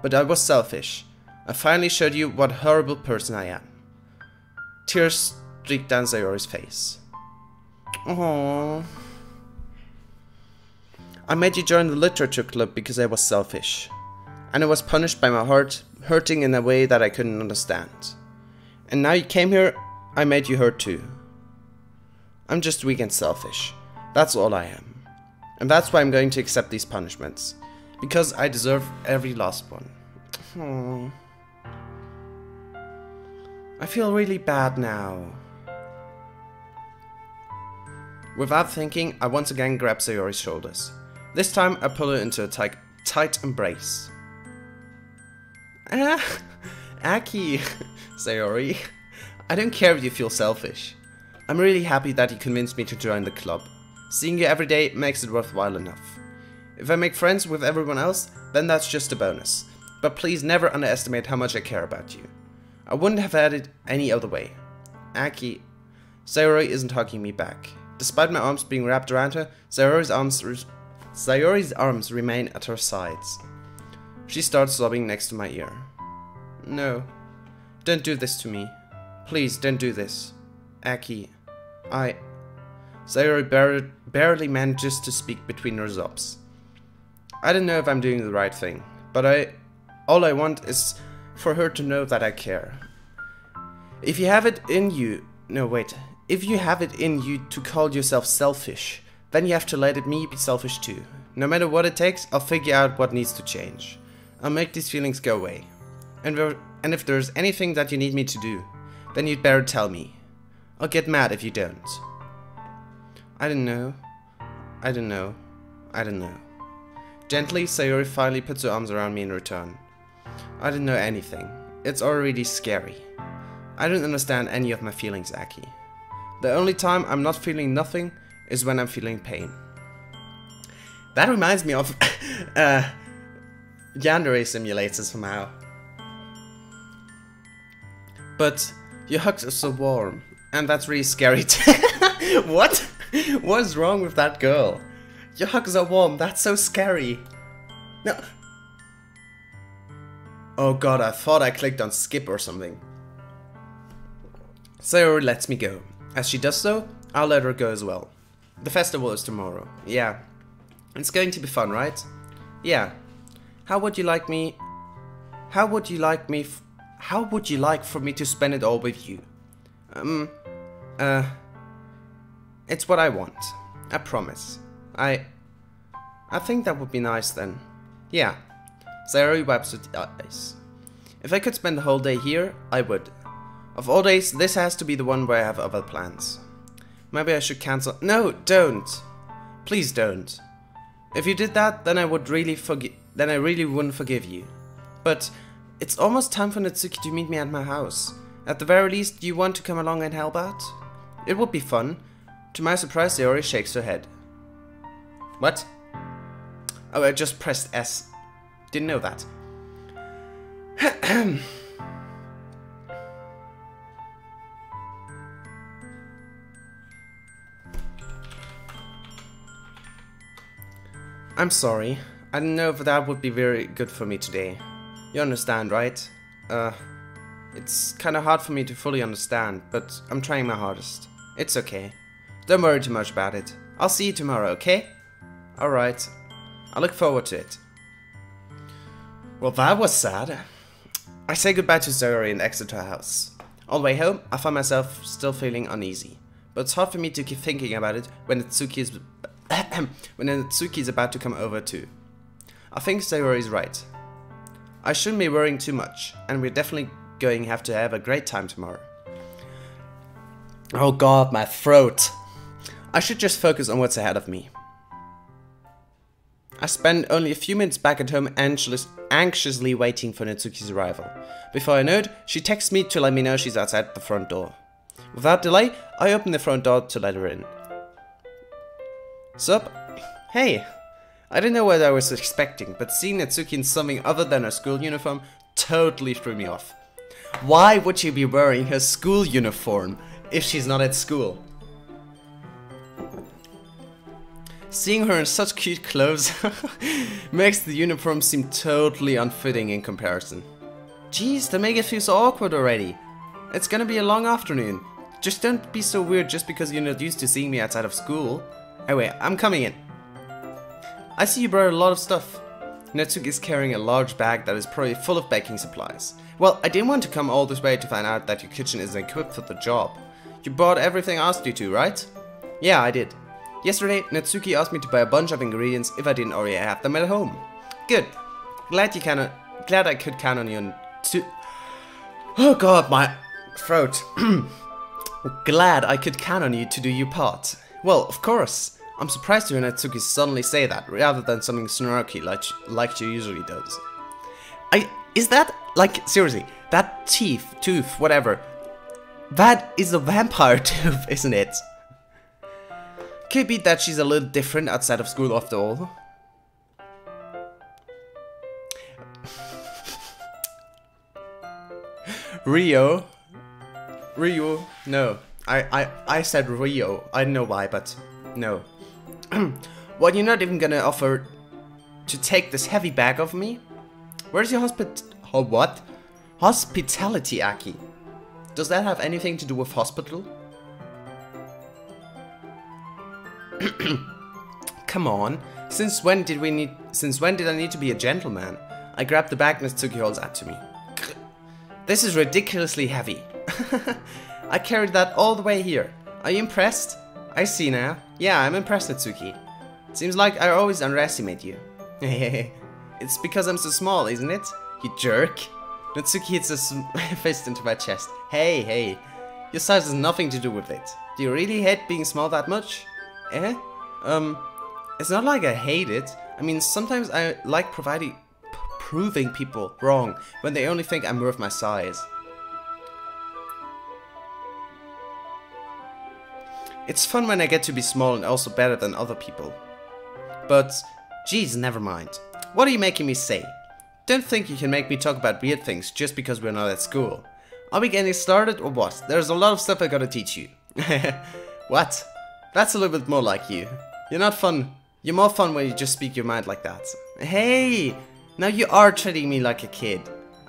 But I was selfish. I finally showed you what a horrible person I am. Tears streaked down Sayori's face. Aww. I made you join the literature club because I was selfish. And I was punished by my heart hurting in a way that I couldn't understand. And now you came here, I made you hurt too. I'm just weak and selfish. That's all I am. And that's why I'm going to accept these punishments. Because I deserve every last one. Aww. I feel really bad now. Without thinking, I once again grab Sayori's shoulders. This time I pull her into a tight embrace. Aki, Sayori, I don't care if you feel selfish. I'm really happy that you convinced me to join the club. Seeing you every day makes it worthwhile enough. If I make friends with everyone else, then that's just a bonus. But please never underestimate how much I care about you. I wouldn't have had it any other way. Aki, Sayori isn't hugging me back. Despite my arms being wrapped around her, Sayori's arms remain at her sides. She starts sobbing next to my ear. No, don't do this to me. Please don't do this. Aki, Sayori barely manages to speak between her sobs. I don't know if I'm doing the right thing, but all I want is for her to know that I care. If you have it in you to call yourself selfish, then you have to let me be selfish too. No matter what it takes, I'll figure out what needs to change. I'll make these feelings go away. And if there's anything that you need me to do, then you'd better tell me. I'll get mad if you don't. I don't know. Gently, Sayori finally puts her arms around me in return. I don't know anything. It's already scary. I don't understand any of my feelings, Aki. The only time I'm not feeling nothing is when I'm feeling pain. That reminds me of Yandere simulators somehow. But your hugs are so warm, and that's really scary too. What? What is wrong with that girl? Your hugs are warm, that's so scary. No. Oh god, I thought I clicked on skip or something. Sayori lets me go. As she does so, I'll let her go as well. The festival is tomorrow. Yeah. It's going to be fun, right? Yeah. How would you like for me to spend it all with you? It's what I want. I promise. I think that would be nice then. Yeah. Sayori wipes her eyes. If I could spend the whole day here, I would. Of all days, this has to be the one where I have other plans. Maybe I should cancel. No, don't. Please don't. If you did that, then I really wouldn't forgive you. But it's almost time for Natsuki to meet me at my house. At the very least, do you want to come along and help out? It would be fun. To my surprise, Sayori shakes her head. What? Oh, I just pressed S. Didn't know that. I'm sorry. I didn't know if that would be very good for me today. You understand, right? It's kinda hard for me to fully understand, but I'm trying my hardest. It's okay. Don't worry too much about it. I'll see you tomorrow, okay? Alright. I look forward to it. Well, that was sad. I say goodbye to Zoe and exit her house. On the way home, I find myself still feeling uneasy. But it's hard for me to keep thinking about it when Natsuki is when Natsuki is about to come over too. I think Sayori is right. I shouldn't be worrying too much, and we're definitely going to have a great time tomorrow. Oh god, my throat. I should just focus on what's ahead of me. I spend only a few minutes back at home anxiously waiting for Natsuki's arrival. Before I know it, she texts me to let me know she's outside the front door. Without delay, I open the front door to let her in. Sup? Hey! I didn't know what I was expecting, but seeing Natsuki in something other than her school uniform totally threw me off. Why would she be wearing her school uniform if she's not at school? Seeing her in such cute clothes makes the uniform seem totally unfitting in comparison. Jeez, they make it feel so awkward already. It's gonna be a long afternoon. Just don't be so weird just because you're not used to seeing me outside of school. Anyway, I'm coming in. I see you brought a lot of stuff. Natsuki is carrying a large bag that is probably full of baking supplies. Well, I didn't want to come all this way to find out that your kitchen isn't equipped for the job. You bought everything I asked you to, right? Yeah, I did. Yesterday, Natsuki asked me to buy a bunch of ingredients if I didn't already have them at home. Good. Glad I could count on you to... Oh god, my throat. Glad I could count on you to do your part. Well, of course. I'm surprised to hear Natsuki suddenly say that, rather than something snarky like she usually does. Is that, like, seriously, that tooth, whatever, that is a vampire tooth, isn't it? Could it be that she's a little different outside of school after all? Rio? No. I said Rio. I don't know why, but no. What, you're not even gonna offer to take this heavy bag off me? Where's your hospitality, Aki? Does that have anything to do with hospital? Come on. Since when did I need to be a gentleman? I grabbed the bag Natsuki holds out to me. This is ridiculously heavy. I carried that all the way here. Are you impressed? I see now. Yeah, I'm impressed, Natsuki. Seems like I always underestimate you. It's because I'm so small, isn't it? You jerk. Natsuki hits his fist into my chest. Hey, your size has nothing to do with it. Do you really hate being small that much? Eh? It's not like I hate it. I mean, sometimes I like proving people wrong when they only think I'm worth my size. It's fun when I get to be small and also better than other people. But, geez, never mind. What are you making me say? Don't think you can make me talk about weird things just because we're not at school. Are we getting started or what? There's a lot of stuff I gotta teach you. What? That's a little bit more like you. You're not fun. You're more fun when you just speak your mind like that. Hey! Now you are treating me like a kid.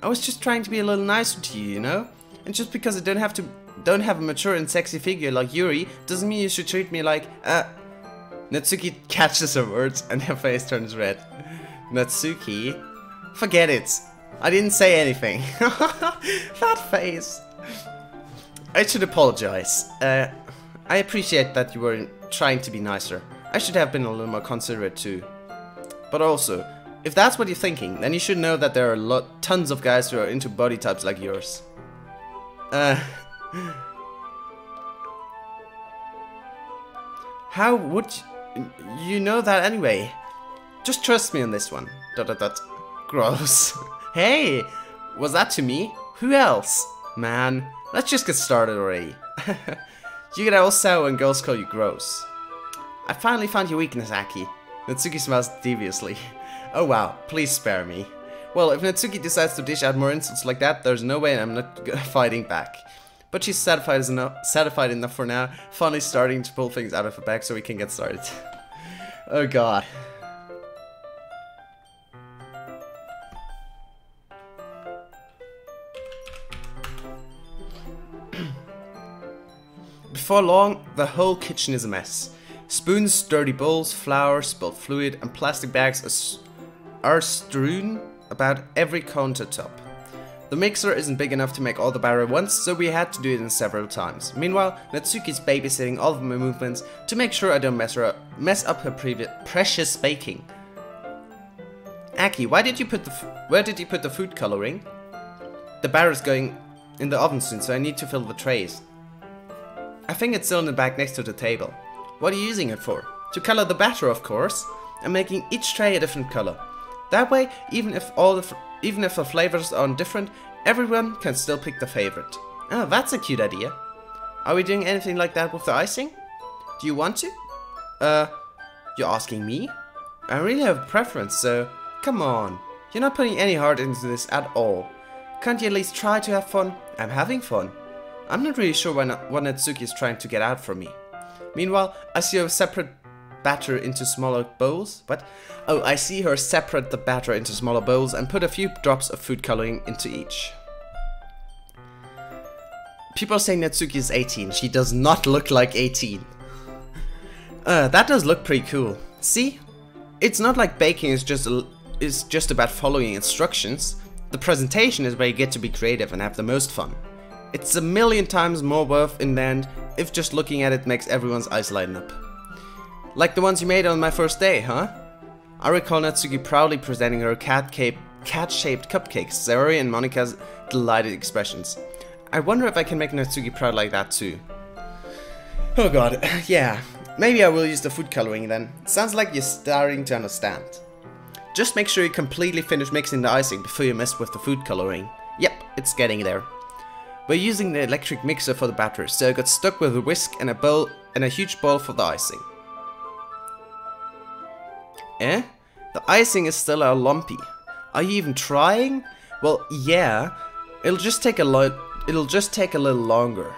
I was just trying to be a little nicer to you, you know? And just because I don't have a mature and sexy figure like Yuri, doesn't mean you should treat me like, Natsuki catches her words and her face turns red. Natsuki? Forget it. I didn't say anything. That face. I should apologize. I appreciate that you were trying to be nicer. I should have been a little more considerate too. But also, if that's what you're thinking, then you should know that there are tons of guys who are into body types like yours. How would you know that anyway? Just trust me on this one. ... Gross. Hey! Was that to me? Who else? Man, let's just get started already. You get all sour when girls call you gross. I finally found your weakness, Aki. Natsuki smiles deviously. Oh wow, please spare me. Well, if Natsuki decides to dish out more insults like that, there's no way I'm not fighting back. But she's satisfied enough for now, finally starting to pull things out of her bag so we can get started. Oh god. Before long, the whole kitchen is a mess. Spoons, dirty bowls, flour, spilled fluid, and plastic bags are strewn about every countertop. The mixer isn't big enough to make all the batter at once, so we had to do it in several times. Meanwhile, Natsuki's babysitting all of my movements to make sure I don't mess up her precious baking. Aki, where did you put the food coloring? The batter's going in the oven soon, so I need to fill the trays. I think it's still in the bag next to the table. What are you using it for? To color the batter, of course. I'm making each tray a different color. That way, even if the flavors are different, everyone can still pick the favorite. Oh, that's a cute idea. Are we doing anything like that with the icing? Do you want to? You're asking me? I really have a preference, so come on. You're not putting any heart into this at all. Can't you at least try to have fun? I'm having fun. I'm not really sure what Natsuki is trying to get out from me. Meanwhile, I see her separate batter into smaller bowls. What? Oh, I see her separate the batter into smaller bowls and put a few drops of food coloring into each. People are saying Natsuki is 18. She does not look like 18. That does look pretty cool. See? It's not like baking is just about following instructions. The presentation is where you get to be creative and have the most fun. It's a million times more worth in the end if just looking at it makes everyone's eyes lighten up. Like the ones you made on my first day, huh? I recall Natsuki proudly presenting her cat-shaped cupcakes, Zeri and Monika's delighted expressions. I wonder if I can make Natsuki proud like that too. Oh god, yeah. Maybe I will use the food coloring then. Sounds like you're starting to understand. Just make sure you completely finish mixing the icing before you mess with the food coloring. Yep, it's getting there. We're using the electric mixer for the batter, so I got stuck with a whisk and a huge bowl for the icing. Eh? The icing is still a lumpy. Are you even trying? Well, yeah. It'll just take a little longer.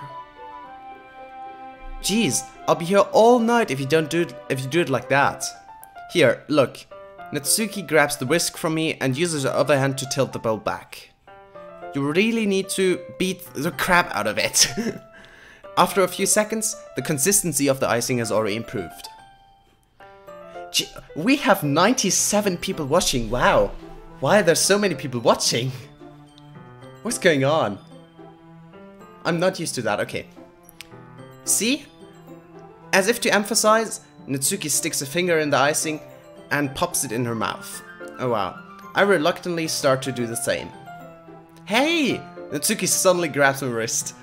Jeez, I'll be here all night if you do it like that. Here, look. Natsuki grabs the whisk from me and uses her other hand to tilt the bowl back. You really need to beat the crap out of it. After a few seconds, the consistency of the icing has already improved. Gee, we have 97 people watching, wow. Why are there so many people watching? What's going on? I'm not used to that, okay. See? As if to emphasize, Natsuki sticks a finger in the icing and pops it in her mouth. Oh wow. I reluctantly start to do the same. Hey! Natsuki suddenly grabs my wrist.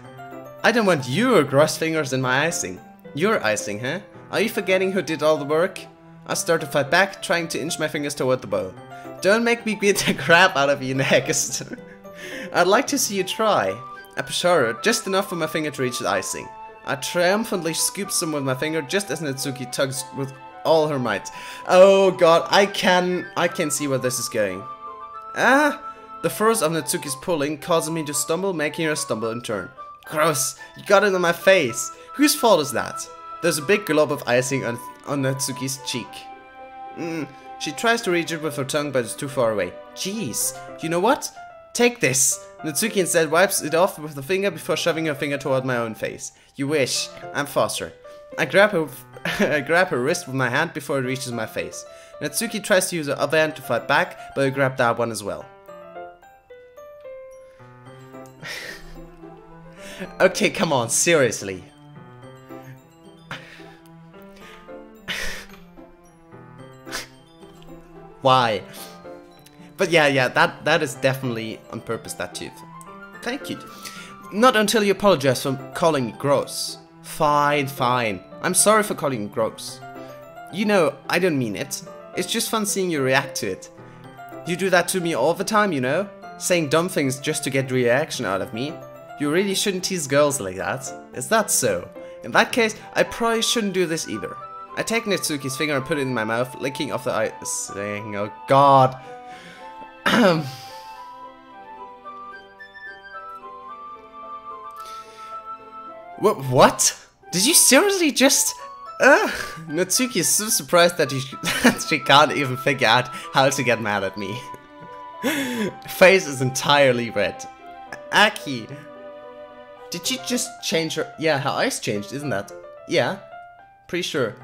I don't want your gross fingers in my icing. Your icing, huh? Are you forgetting who did all the work? I start to fight back, trying to inch my fingers toward the bowl. Don't make me beat the crap out of you next. I'd like to see you try. I push her just enough for my finger to reach the icing. I triumphantly scoop some with my finger just as Natsuki tugs with all her might. Oh god, I can see where this is going. Ah! The force of Natsuki's pulling causes me to stumble, making her stumble in turn. Gross! You got it on my face! Whose fault is that? There's a big glob of icing on Natsuki's cheek. She tries to reach it with her tongue, but it's too far away. Jeez! You know what? Take this! Natsuki instead wipes it off with the finger before shoving her finger toward my own face. You wish. I'm faster. I grab her wrist with my hand before it reaches my face. Natsuki tries to use her other hand to fight back, but I grab that one as well. Okay, come on, seriously. Why? But yeah, that is definitely on purpose, that tooth. Thank you. Not until you apologize for calling me gross. Fine. I'm sorry for calling you gross. You know, I don't mean it. It's just fun seeing you react to it. You do that to me all the time, you know? Saying dumb things just to get reaction out of me. You really shouldn't tease girls like that. Is that so? In that case, I probably shouldn't do this either. I take Natsuki's finger and put it in my mouth, licking off the icing. Oh god. What? Did you seriously just... Natsuki is so surprised that she can't even figure out how to get mad at me. Face is entirely red. Aki, did she just change her... Yeah, her eyes changed, isn't that? Yeah, pretty sure.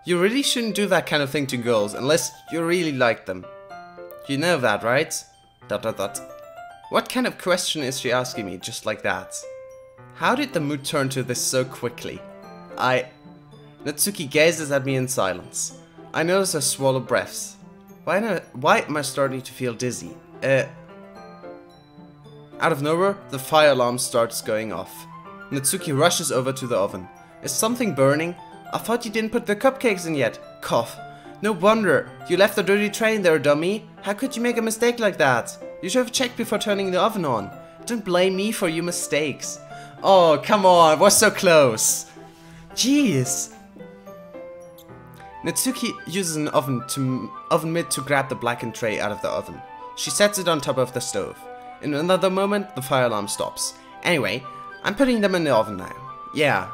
You really shouldn't do that kind of thing to girls unless you really like them. You know that, right? ... What kind of question is she asking me just like that? How did the mood turn to this so quickly? Natsuki gazes at me in silence. I notice her swallow breaths. Why am I starting to feel dizzy? Out of nowhere, the fire alarm starts going off. Natsuki rushes over to the oven. Is something burning? I thought you didn't put the cupcakes in yet. Cough. No wonder. You left the dirty tray in there, dummy. How could you make a mistake like that? You should have checked before turning the oven on. Don't blame me for your mistakes. Oh, come on. We're so close. Jeez. Natsuki uses an oven mitt to grab the blackened tray out of the oven. She sets it on top of the stove. In another moment, the fire alarm stops. Anyway, I'm putting them in the oven now. Yeah,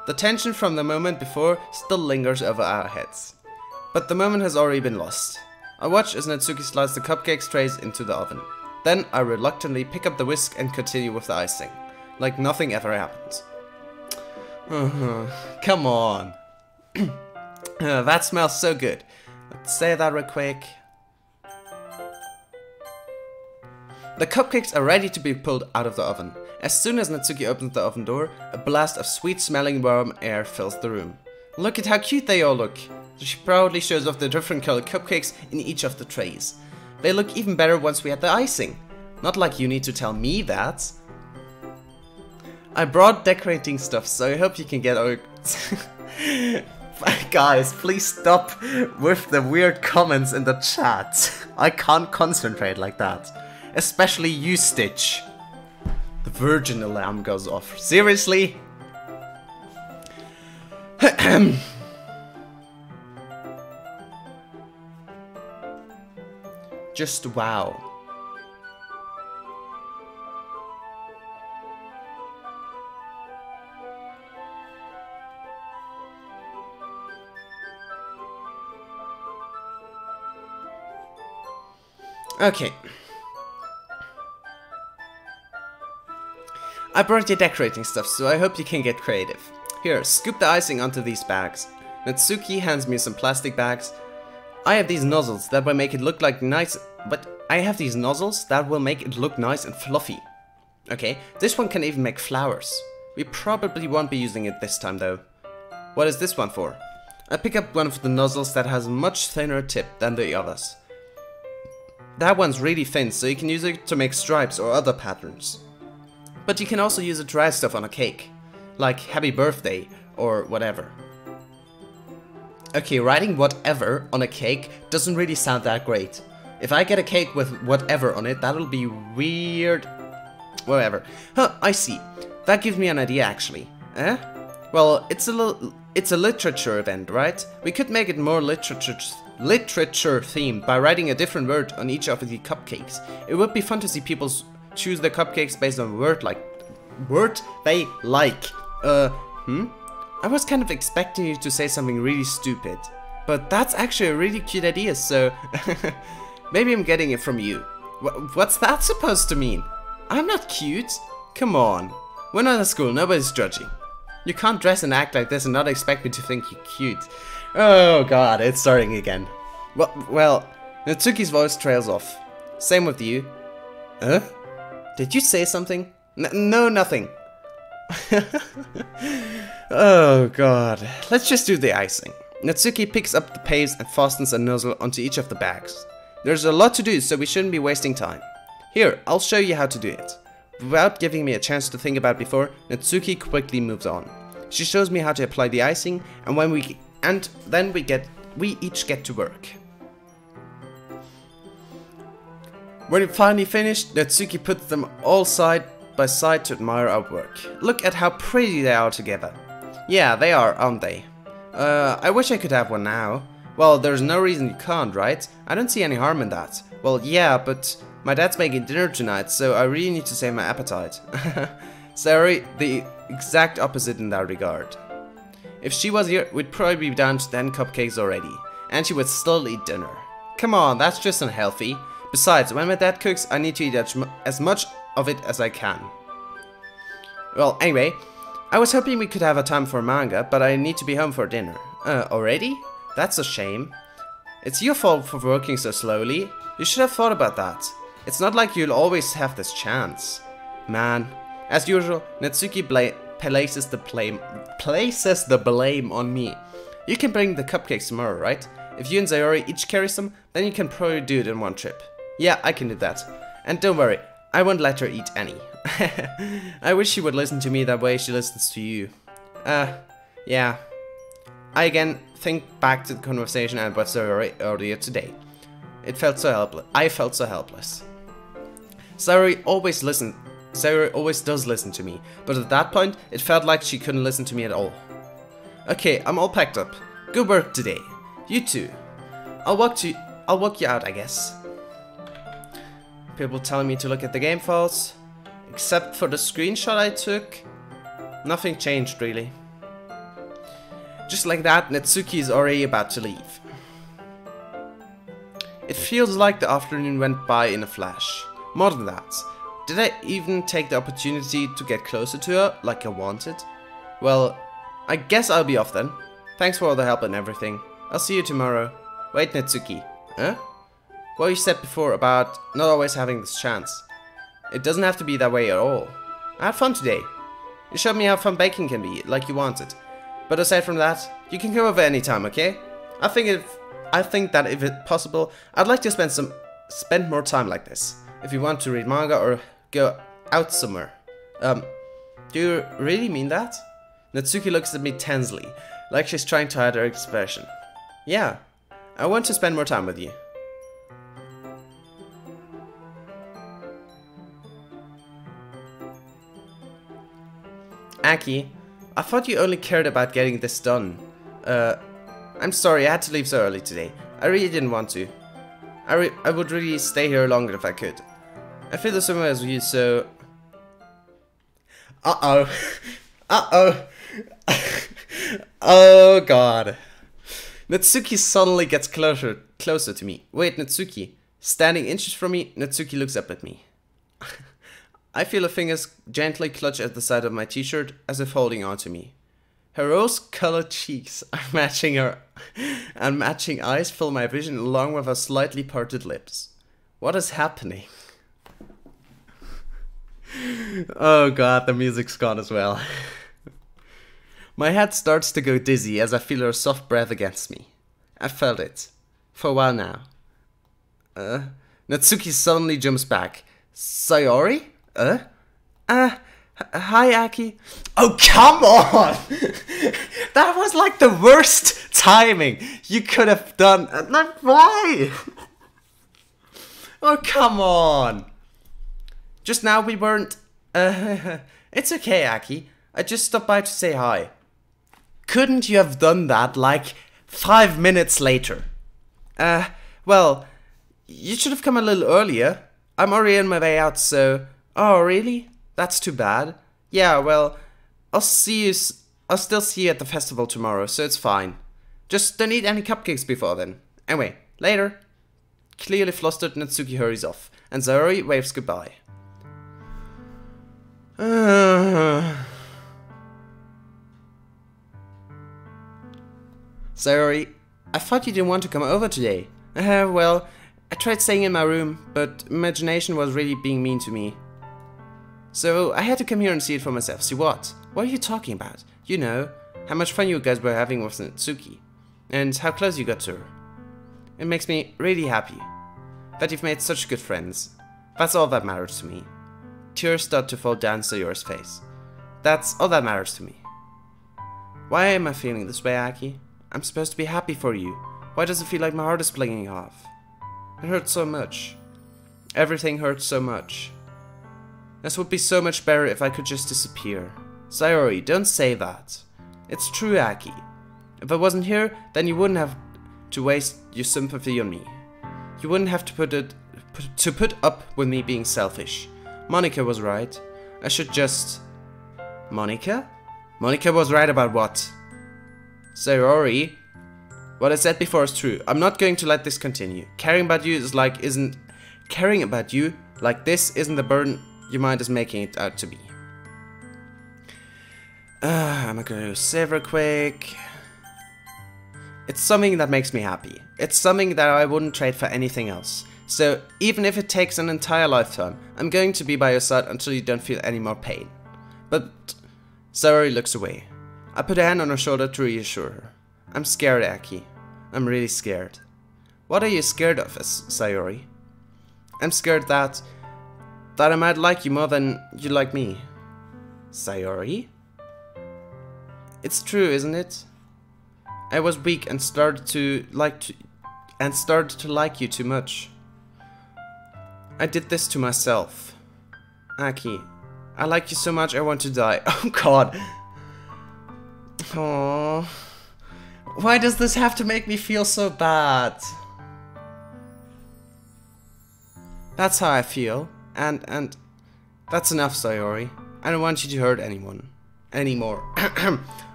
the tension from the moment before still lingers over our heads. But the moment has already been lost. I watch as Natsuki slides the cupcakes trays into the oven. Then I reluctantly pick up the whisk and continue with the icing. Like nothing ever happened. Come on. That smells so good. Let's say that real quick. The cupcakes are ready to be pulled out of the oven. As soon as Natsuki opens the oven door, a blast of sweet-smelling warm air fills the room. Look at how cute they all look. She proudly shows off the different colored cupcakes in each of the trays. They look even better once we add the icing. Not like you need to tell me that. I brought decorating stuff, so I hope you can get all... Guys, please stop with the weird comments in the chat. I can't concentrate like that. Especially you, Stitch. The virgin alarm goes off. Seriously? Just wow. Okay. I brought you decorating stuff, so I hope you can get creative. Here, scoop the icing onto these bags. Natsuki hands me some plastic bags. I have these nozzles that will make it look like nice, but I have these nozzles that will make it look nice and fluffy. Okay, this one can even make flowers. We probably won't be using it this time though. What is this one for? I pick up one of the nozzles that has a much thinner tip than the others. That one's really thin, so you can use it to make stripes or other patterns. But you can also use it to write stuff on a cake, like happy birthday or whatever. Okay, writing whatever on a cake doesn't really sound that great. If I get a cake with whatever on it, that'll be weird. Whatever. Huh, I see. That gives me an idea actually. Eh? Well, it's a literature event, right? We could make it more literature themed by writing a different word on each of the cupcakes. It would be fun to see people choose their cupcakes based on word they like. I was kind of expecting you to say something really stupid, but that's actually a really cute idea, so maybe I'm getting it from you. What's that supposed to mean? I'm not cute. Come on. We're not at school, nobody's judging. You can't dress and act like this and not expect me to think you're cute. Oh god, it's starting again. Well, Natsuki's voice trails off. Same with you. Huh? Did you say something? No, nothing. Oh god. Let's just do the icing. Natsuki picks up the paste and fastens a nozzle onto each of the bags. There's a lot to do, so we shouldn't be wasting time. Here, I'll show you how to do it. Without giving me a chance to think about it before, Natsuki quickly moves on. She shows me how to apply the icing, and then we each get to work. When we finally finished, Natsuki puts them all side by side to admire our work. Look at how pretty they are together. Yeah, they are, aren't they? I wish I could have one now. Well, there's no reason you can't, right? I don't see any harm in that. Well, yeah, but my dad's making dinner tonight, so I really need to save my appetite. Sorry, the exact opposite in that regard. If she was here, we'd probably be down to 10 cupcakes already. And she would still eat dinner. Come on, that's just unhealthy. Besides, when my dad cooks, I need to eat as much of it as I can. Well, anyway, I was hoping we could have a time for manga, but I need to be home for dinner. Already? That's a shame. It's your fault for working so slowly. You should have thought about that. It's not like you'll always have this chance. Man, as usual, Natsuki places the blame on me. You can bring the cupcakes tomorrow, right? If you and Sayori each carry some, then you can probably do it in one trip. Yeah, I can do that. And don't worry, I won't let her eat any. I wish she would listen to me that way she listens to you. Yeah. I again think back to the conversation I had with Sayori earlier today. I felt so helpless. Sayori always does listen to me, but at that point, it felt like she couldn't listen to me at all. Okay, I'm all packed up. Good work today. You too. I'll walk you out, I guess. People telling me to look at the game files. Except for the screenshot I took, nothing changed really. Just like that, Natsuki is already about to leave. It feels like the afternoon went by in a flash. More than that, did I even take the opportunity to get closer to her like I wanted? Well, I guess I'll be off then. Thanks for all the help and everything. I'll see you tomorrow. Wait, Natsuki. Huh? What you said before about not always having this chance. It doesn't have to be that way at all. I had fun today. You showed me how fun baking can be, like you wanted. But aside from that, you can come over anytime, okay? I think that if it's possible, I'd like to spend more time like this. If you want to read manga or go out somewhere. Do you really mean that? Natsuki looks at me tensely, like she's trying to hide her expression. Yeah, I want to spend more time with you. Aki, I thought you only cared about getting this done. I'm sorry, I had to leave so early today. I really didn't want to. I would really stay here longer if I could. I feel the same way as you, so... Uh-oh. Uh-oh. Oh god. Natsuki suddenly gets closer to me. Wait, Natsuki. Standing inches from me, Natsuki looks up at me. I feel her fingers gently clutch at the side of my t-shirt as if holding on to me. Her rose-colored cheeks are matching her, and matching eyes fill my vision along with her slightly parted lips. What is happening? Oh god, the music's gone as well. My head starts to go dizzy as I feel her soft breath against me. I've felt it. For a while now. Natsuki suddenly jumps back. Sayori? Hi, Aki. Oh, come on! That was like the worst timing you could have done. Like, why? Oh, come on. Just now we weren't... It's okay, Aki. I just stopped by to say hi. Couldn't you have done that, like, 5 minutes later? Well, you should have come a little earlier. I'm already on my way out, so... Oh, really? That's too bad. Yeah, well, I'll still see you at the festival tomorrow, so it's fine. Just don't eat any cupcakes before then. Anyway, later. Clearly flustered, Natsuki hurries off, and Sayori waves goodbye. Sayori, I thought you didn't want to come over today. Well, I tried staying in my room, but imagination was really being mean to me. So I had to come here and see it for myself. See what? What are you talking about? You know, how much fun you guys were having with Natsuki, and how close you got to her. It makes me really happy that you've made such good friends. That's all that matters to me. Tears start to fall down Sayori's face. That's all that matters to me. Why am I feeling this way, Aki? I'm supposed to be happy for you. Why does it feel like my heart is bleeding off? It hurts so much. Everything hurts so much. This would be so much better if I could just disappear. Sayori, don't say that. It's true, Aki. If I wasn't here, then you wouldn't have to waste your sympathy on me. You wouldn't have to put up with me being selfish. Monica was right. I should just... Monica? Monica was right about what? Sayori, what I said before is true. I'm not going to let this continue. Caring about you like this isn't the burden your mind is making it out to be. I'm gonna save real quick. It's something that makes me happy. It's something that I wouldn't trade for anything else. So even if it takes an entire lifetime, I'm going to be by your side until you don't feel any more pain. But Sayori looks away. I put a hand on her shoulder to reassure her. I'm scared, Aki. I'm really scared. What are you scared of, Sayori? I'm scared that I might like you more than you like me. Sayori? It's true, isn't it? I was weak and started to like you too much. I did this to myself. Aki, I like you so much I want to die. Oh god. Aww. Why does this have to make me feel so bad? That's how I feel. And that's enough, Sayori. I don't want you to hurt anyone anymore.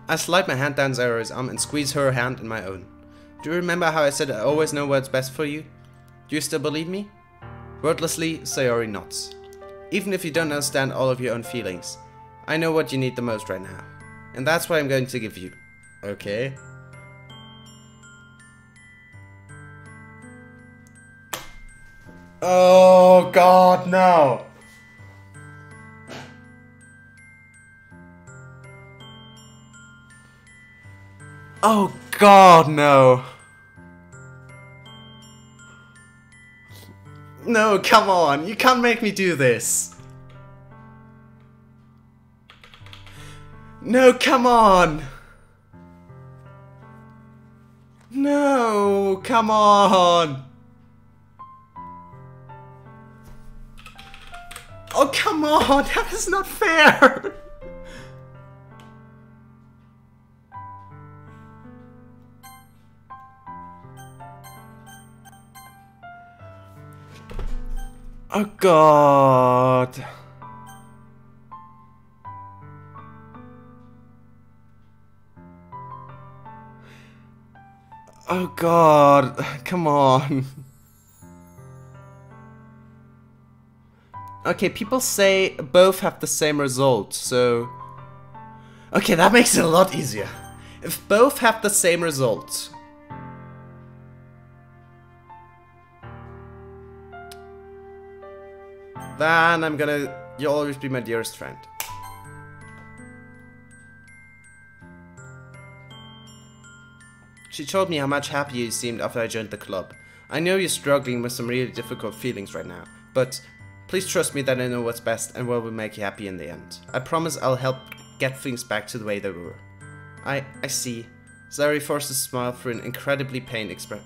I slide my hand down Sayori's arm and squeeze her hand in my own. Do you remember how I said I always know what's best for you? Do you still believe me? Wordlessly, Sayori nods. Even if you don't understand all of your own feelings, I know what you need the most right now. And that's what I'm going to give you. Okay? Oh god, no! Oh god, no! No, come on, you can't make me do this! No, come on! No, come on! Oh, come on! That is not fair! Oh, God! Oh, God! Come on! Okay, people say both have the same result, so... Okay, that makes it a lot easier. If both have the same result... then I'm gonna... You'll always be my dearest friend. She told me how much happier you seemed after I joined the club. I know you're struggling with some really difficult feelings right now, but... please trust me that I know what's best and what will make you happy in the end. I promise I'll help get things back to the way they were. I see. Sayori forced a smile through an incredibly pained expression.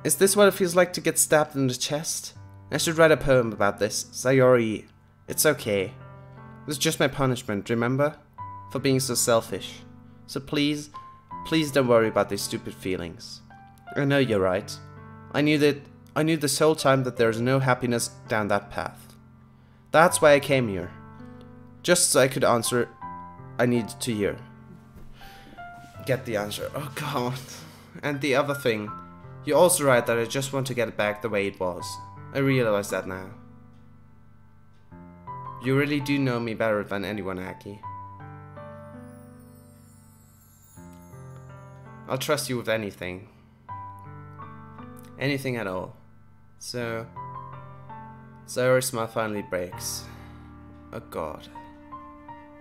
Is this what it feels like to get stabbed in the chest? I should write a poem about this. Sayori, it's okay. This is just my punishment, remember? For being so selfish. So please don't worry about these stupid feelings. I know you're right. I knew this whole time that there's no happiness down that path. That's why I came here. Just so I could answer I needed to hear. Get the answer. Oh god. And the other thing. You're also right that I just want to get it back the way it was. I realize that now. You really do know me better than anyone, Aki. I'll trust you with anything. Anything at all. So... Sayori's smile finally breaks. Oh god.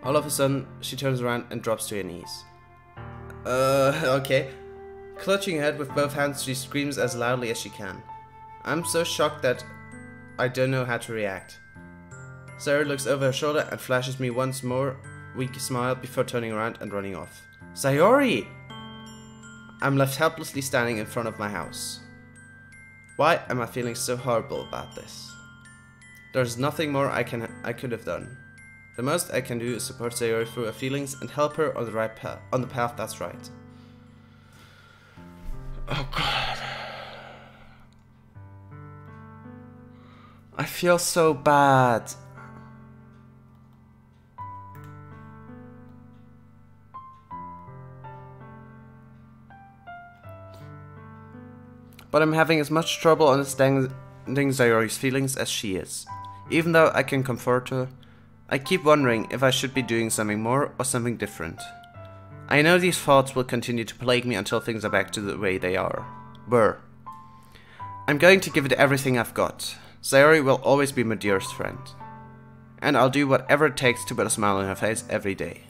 All of a sudden, she turns around and drops to her knees. Okay. Clutching her head with both hands, she screams as loudly as she can. I'm so shocked that I don't know how to react. Sayori looks over her shoulder and flashes me once more weak smile before turning around and running off. Sayori! I'm left helplessly standing in front of my house. Why am I feeling so horrible about this? There's nothing more I could have done. The most I can do is support Sayori through her feelings and help her on the right path, on the path that's right. Oh god. I feel so bad. But I'm having as much trouble understanding Sayori's feelings as she is. Even though I can comfort her, I keep wondering if I should be doing something more or something different. I know these thoughts will continue to plague me until things are back to the way they were. I'm going to give it everything I've got. Sayori will always be my dearest friend. And I'll do whatever it takes to put a smile on her face every day.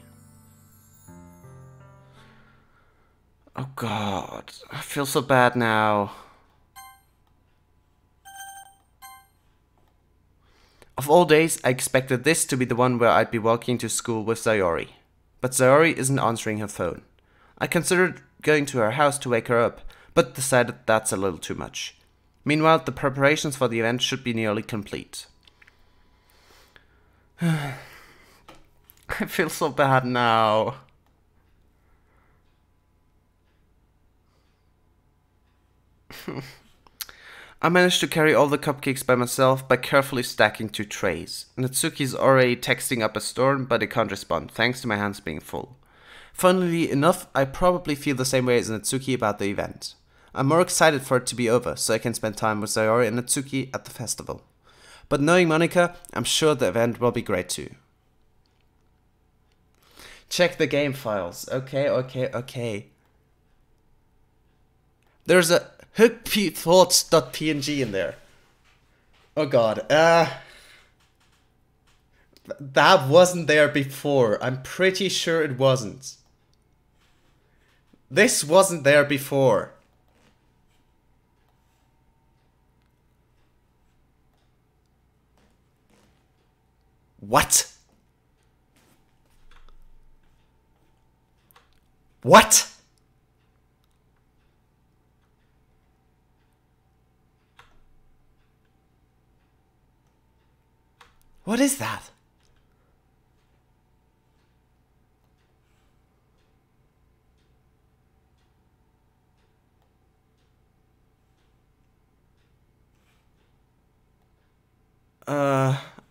Oh god, I feel so bad now. Of all days, I expected this to be the one where I'd be walking to school with Sayori. But Sayori isn't answering her phone. I considered going to her house to wake her up, but decided that's a little too much. Meanwhile, the preparations for the event should be nearly complete. I feel so bad now. I managed to carry all the cupcakes by myself by carefully stacking 2 trays. Natsuki's already texting up a storm, but I can't respond, thanks to my hands being full. Funnily enough, I probably feel the same way as Natsuki about the event. I'm more excited for it to be over, so I can spend time with Sayori and Natsuki at the festival. But knowing Monika, I'm sure the event will be great too. Check the game files. Okay. There's a hookthoughts.png in there. Oh god. That wasn't there before. I'm pretty sure it wasn't. This wasn't there before. What? What? What is that?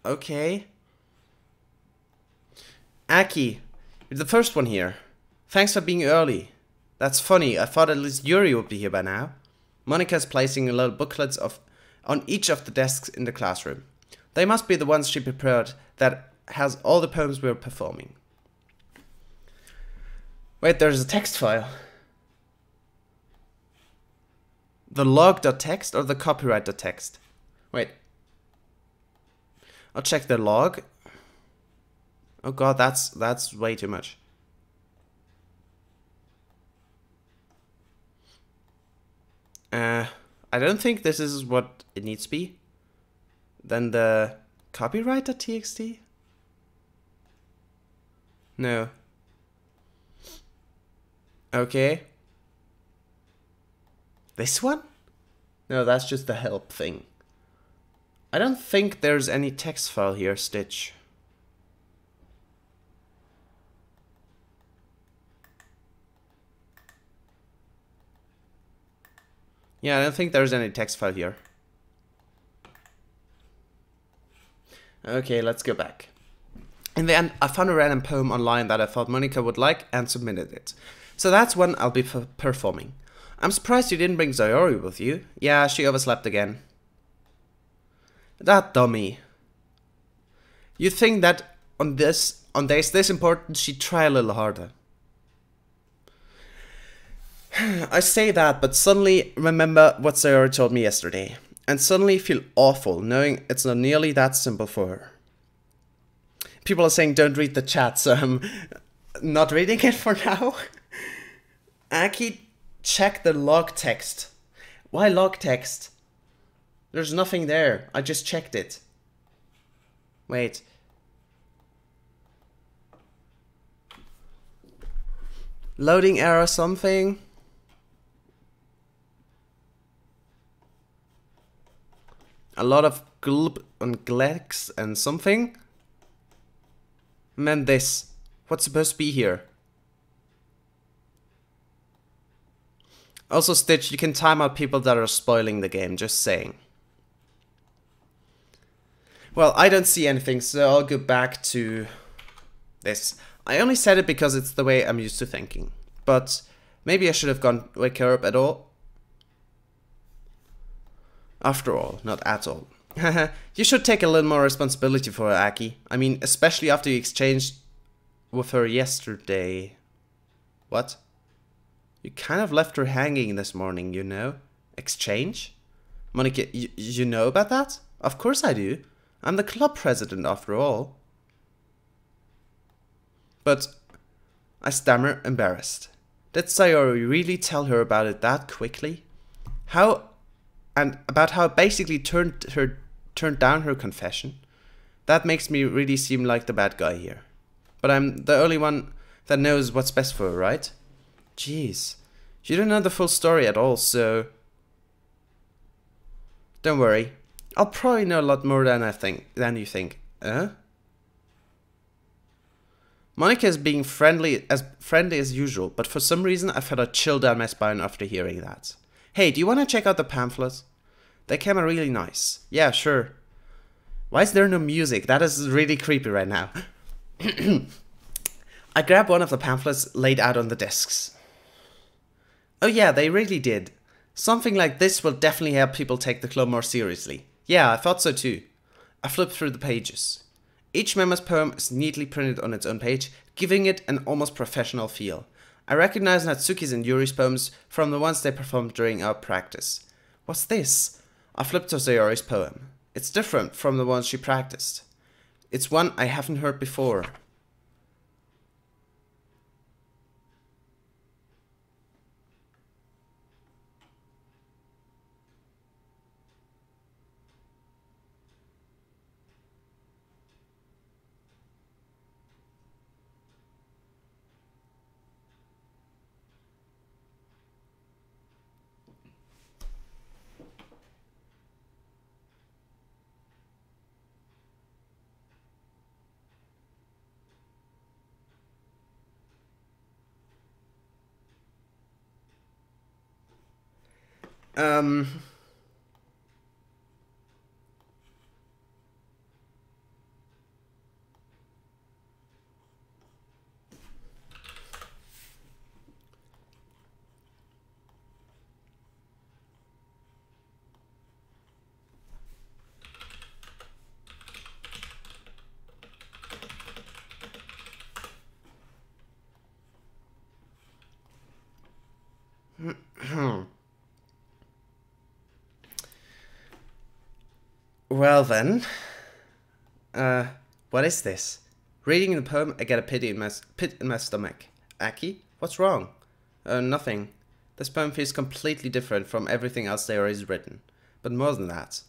Okay. Aki, you're the first one here. Thanks for being early. That's funny, I thought at least Yuri would be here by now. Monika's placing little booklets on each of the desks in the classroom. They must be the ones she prepared that has all the poems we're performing. Wait, there's a text file. The log.txt or the copyright.txt? Wait. I'll check the log. Oh god, that's way too much. I don't think this is what it needs to be. Then the copyright.txt? No. Okay. This one? No, that's just the help thing. I don't think there's any text file here, Stitch. Yeah, I don't think there's any text file here. Okay, let's go back. In the end, I found a random poem online that I thought Monika would like and submitted it. So that's one I'll be performing. I'm surprised you didn't bring Sayori with you. Yeah, she overslept again. That dummy. You'd think that on days this important she'd try a little harder. I say that, but suddenly remember what Sayori told me yesterday. And suddenly feel awful, knowing it's not nearly that simple for her. People are saying don't read the chat, so I'm not reading it for now. Aki, check the log text. Why log text? There's nothing there. I just checked it. Wait. Loading error something? A lot of glb and glex and something. And then this. What's supposed to be here? Also, Stitch, you can time out people that are spoiling the game, just saying. Well, I don't see anything, so I'll go back to this. I only said it because it's the way I'm used to thinking. But maybe I should have gone wake her up at all. After all, not at all. You should take a little more responsibility for her, Aki. I mean, especially after you exchanged with her yesterday. What? You kind of left her hanging this morning, you know? Exchange? Monica, you know about that? Of course I do. I'm the club president after all. But I stammer, embarrassed. Did Sayori really tell her about it that quickly? How, and about how it basically turned down her confession? That makes me really seem like the bad guy here. But I'm the only one that knows what's best for her, right? Jeez, you don't know the full story at all, so... Don't worry, I'll probably know a lot more than you think. Monica is being friendly as usual, but for some reason I felt a chill down my spine after hearing that. Hey, do you want to check out the pamphlets? They came out really nice. Yeah, sure. Why is there no music? That is really creepy right now. I grabbed one of the pamphlets laid out on the desks. Oh yeah, they really did. Something like this will definitely help people take the club more seriously. Yeah, I thought so too. I flipped through the pages. Each member's poem is neatly printed on its own page, giving it an almost professional feel. I recognize Natsuki's and Yuri's poems from the ones they performed during our practice. What's this? I flipped to Sayori's poem. It's different from the ones she practiced. It's one I haven't heard before. Well then, what is this? Reading the poem, I get a pit in my stomach. Aki, what's wrong? Nothing. This poem feels completely different from everything else Sayori's written. But more than that.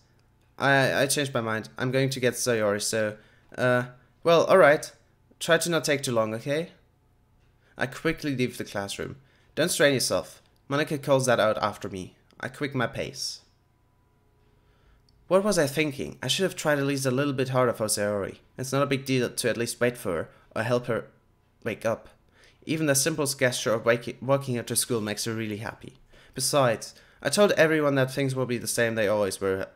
I changed my mind. I'm going to get Sayori, so... well, alright. Try to not take too long, okay? I quickly leave the classroom. Don't strain yourself. Monica calls that out after me. I quick my pace. What was I thinking? I should have tried at least a little bit harder for Sayori. It's not a big deal to at least wait for her, or help her wake up. Even the simplest gesture of walking her to school makes her really happy. Besides, I told everyone that things will be the same they always were.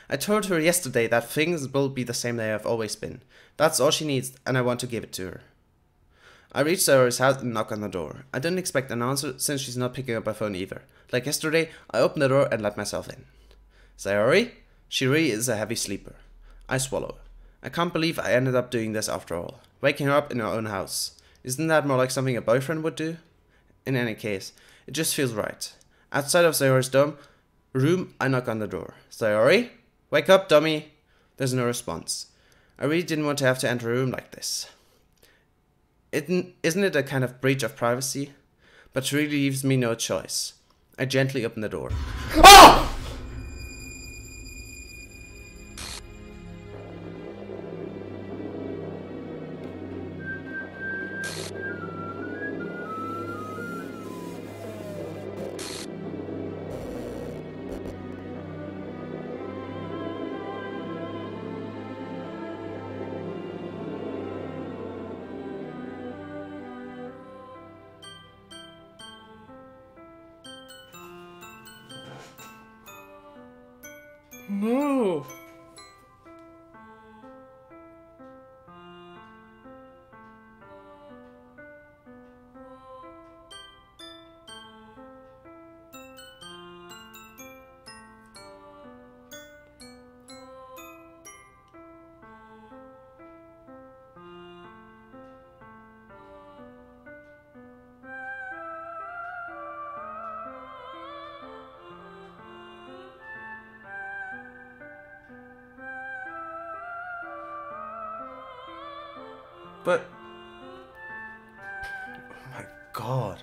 I told her yesterday that things will be the same they have always been. That's all she needs, and I want to give it to her. I reach Sayori's house and knock on the door. I didn't expect an answer since she's not picking up her phone either. Like yesterday, I opened the door and let myself in. Sayori? She really is a heavy sleeper. I swallow. I can't believe I ended up doing this after all. Waking her up in her own house. Isn't that more like something a boyfriend would do? In any case, it just feels right. Outside of Sayori's room, I knock on the door. Sayori? Wake up, dummy! There's no response. I really didn't want to have to enter a room like this. Isn't it a kind of breach of privacy? But it really leaves me no choice. I gently open the door. Ah! No. But, oh my god.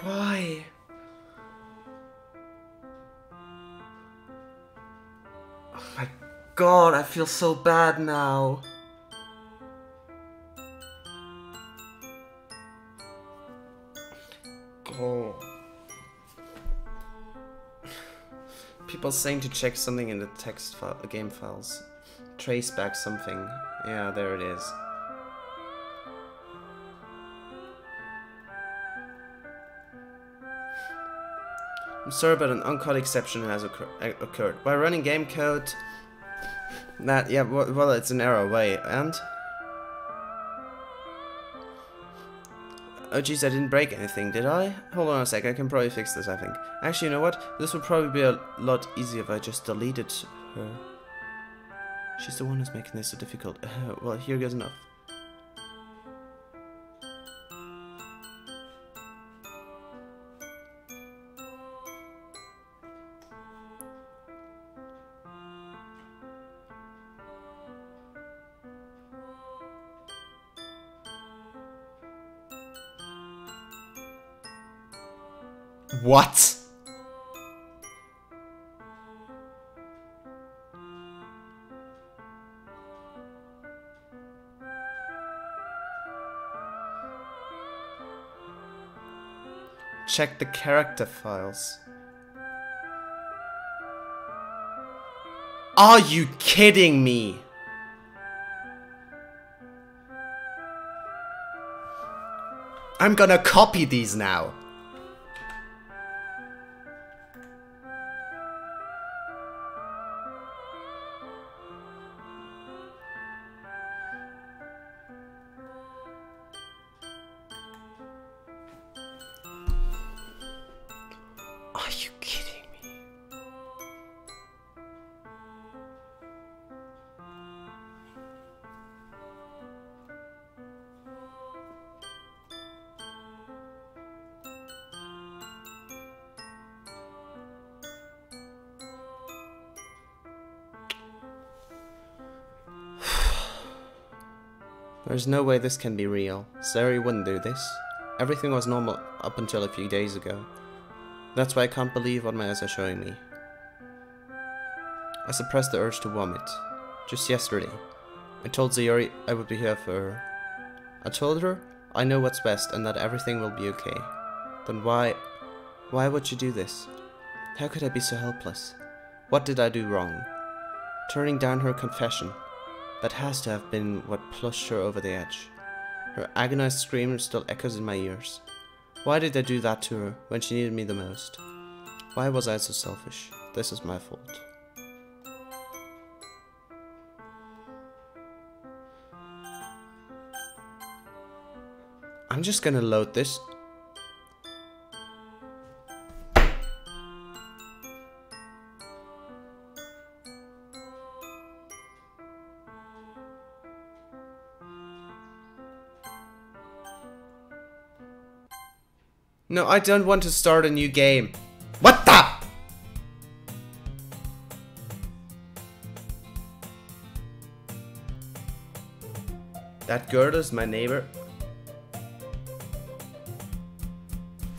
Why? Oh my god, I feel so bad now. Oh. People saying to check something in the text file, game files. Trace back something. Yeah, there it is. I'm sorry, but an uncaught exception has occurred. By running game code, that, yeah, well, it's an error. Wait, and? Oh geez, I didn't break anything, did I? Hold on a sec, I can probably fix this, I think. Actually, you know what? This would probably be a lot easier if I just deleted her. She's the one who's making this so difficult. Well, here goes enough. What? Check the character files. Are you kidding me? I'm gonna copy these now. Are you kidding me? There's no way this can be real. Sari wouldn't do this. Everything was normal up until a few days ago. That's why I can't believe what my eyes are showing me. I suppressed the urge to vomit. Just yesterday, I told Sayori I would be here for her. I told her I know what's best and that everything will be okay. Then why would she do this? How could I be so helpless? What did I do wrong? Turning down her confession. That has to have been what pushed her over the edge. Her agonized scream still echoes in my ears. Why did I do that to her when she needed me the most? Why was I so selfish? This is my fault. I'm just gonna load this. No, I don't want to start a new game. What the? That girl is my neighbor.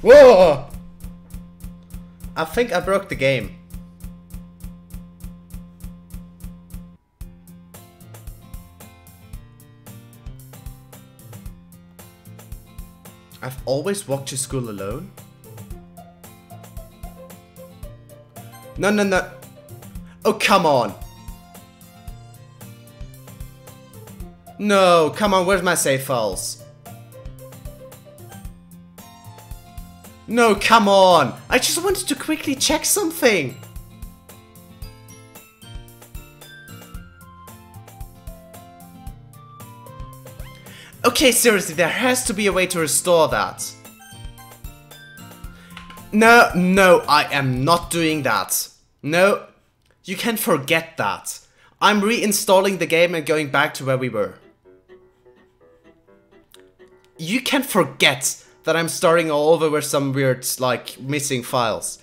Whoa! I think I broke the game. I've always walked to school alone? No, no, no. Oh, come on. No, come on, where's my save files? No, come on. I just wanted to quickly check something. Okay, seriously, there has to be a way to restore that. No, no, I am not doing that. No, you can forget that. I'm reinstalling the game and going back to where we were. You can forget that I'm starting all over with some weird, like, missing files.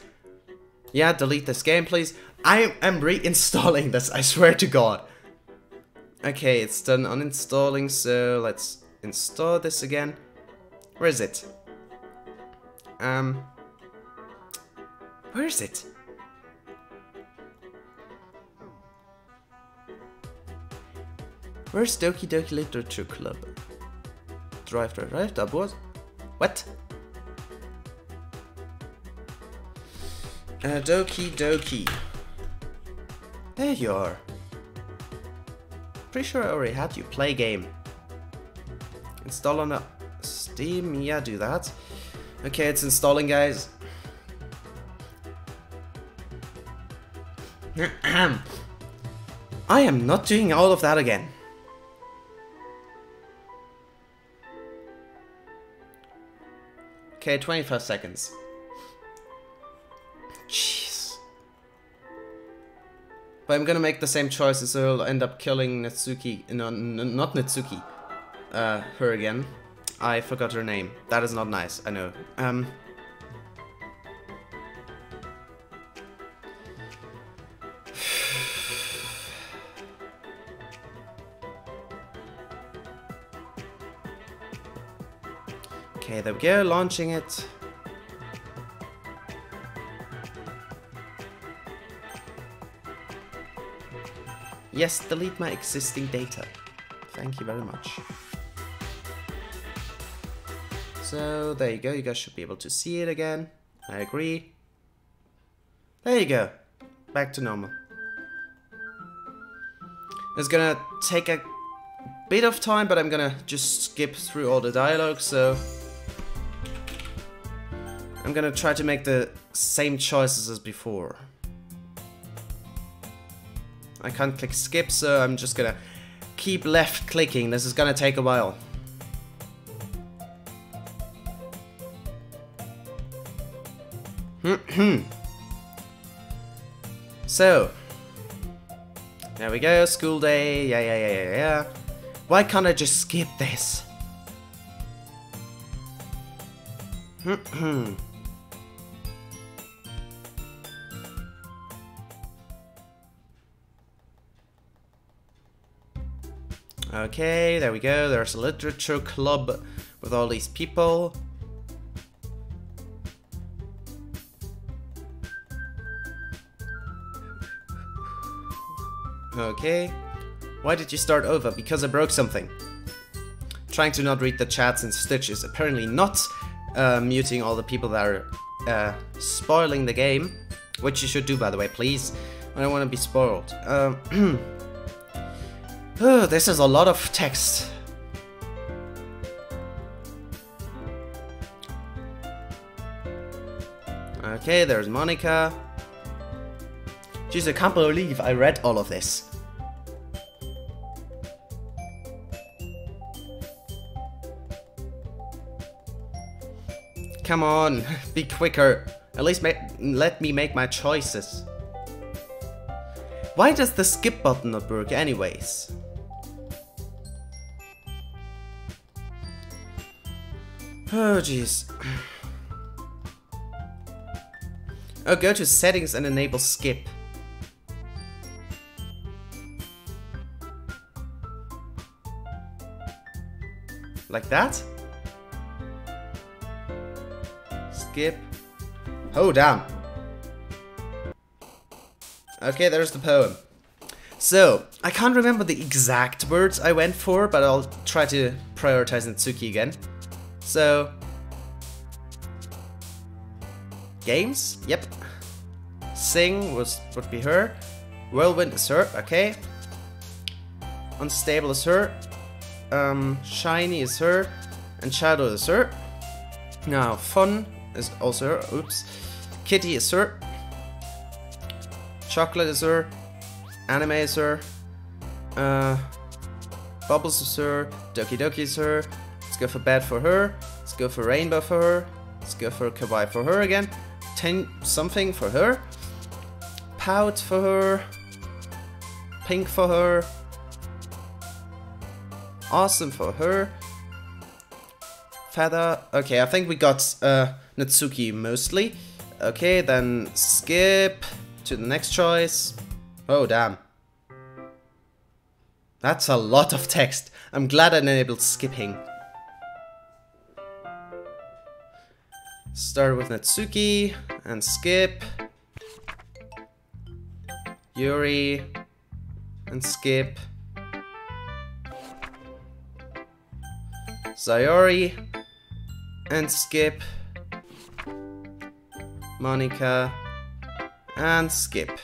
Yeah, delete this game, please. I am reinstalling this, I swear to God. Okay, it's done uninstalling, so let's install this again. Where is it? Where is it? Where's Doki Doki Literature Club? Drive, that was? What? Doki Doki. There you are. Pretty sure I already had you. Play game. Install on a Steam. Yeah, do that. Okay, it's installing, guys. I am not doing all of that again. Okay, 25 seconds. Jeez. But I'm gonna make the same choices, so I'll end up killing Natsuki. No, not Natsuki. Her again. I forgot her name. That is not nice, I know. Okay, there we go, launching it. Yes, delete my existing data. Thank you very much. So, there you go, you guys should be able to see it again. I agree. There you go. Back to normal. It's gonna take a bit of time, but I'm gonna just skip through all the dialogue, so... I'm gonna try to make the same choices as before. I can't click skip, so I'm just gonna keep left clicking. This is gonna take a while. So, there we go, school day, yeah. Why can't I just skip this? Okay, there we go, there's a literature club with all these people. Okay. Why did you start over? Because I broke something. Trying to not read the chats in Stitch is apparently not muting all the people that are spoiling the game. Which you should do, by the way, please. I don't want to be spoiled. Oh, this is a lot of text. Okay, there's Monica. Jeez, I can't believe I read all of this. Come on, be quicker. At least let me make my choices. Why does the skip button not work anyways? Oh jeez. Oh, go to settings and enable skip. Like that? Skip. Oh, damn. Okay, there's the poem. So, I can't remember the exact words I went for, but I'll try to prioritize Natsuki again. So, Games, yep. Sing would be her. Whirlwind is her, okay. Unstable is her. Shiny is her. And Shadow is her. Now, Fun is also her. Oops. Kitty is her. Chocolate is her. Anime is her. Bubbles is her. Doki Doki is her. Let's go for Bed for her. Let's go for Rainbow for her. Let's go for Kawaii for her again. 10 something for her. Pout for her. Pink for her. Awesome for her. Feather. Okay, I think we got Natsuki mostly. Okay, then skip to the next choice. Oh, damn. That's a lot of text. I'm glad I enabled skipping. Start with Natsuki and skip. Yuri and skip. Sayori and skip. Monica and skip.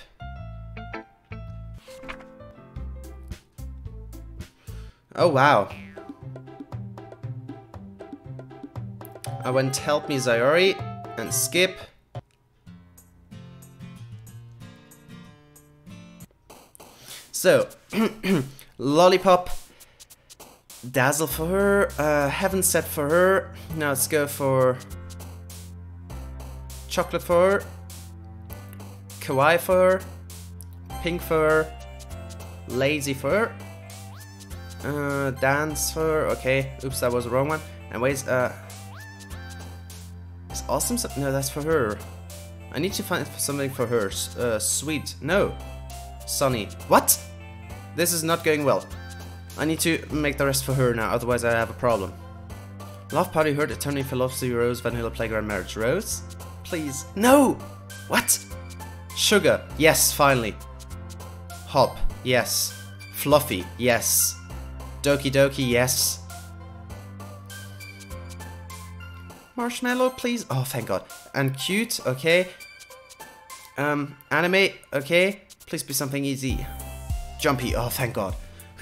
Oh wow. I went help me Sayori and skip. So, Lollipop, Dazzle for her, Heaven Set for her. Now let's go for Chocolate for her, Kawaii for her, Pink for her, Lazy for her, Dance for her. Okay, oops, that was the wrong one. And wait, is Awesome? No, that's for her. I need to find something for her. Sweet. No. Sunny. What? This is not going well. I need to make the rest for her now, otherwise I have a problem. Love Party, Hurt, Eternity, Philosophy, Rose, Vanilla, Playground, Marriage, Rose. Please. No! What? Sugar. Yes, finally. Hop. Yes. Fluffy. Yes. Doki Doki. Yes. Marshmallow, please. Oh, thank God. And cute. Okay. Anime. Okay. Please be something easy. Jumpy. Oh, thank God.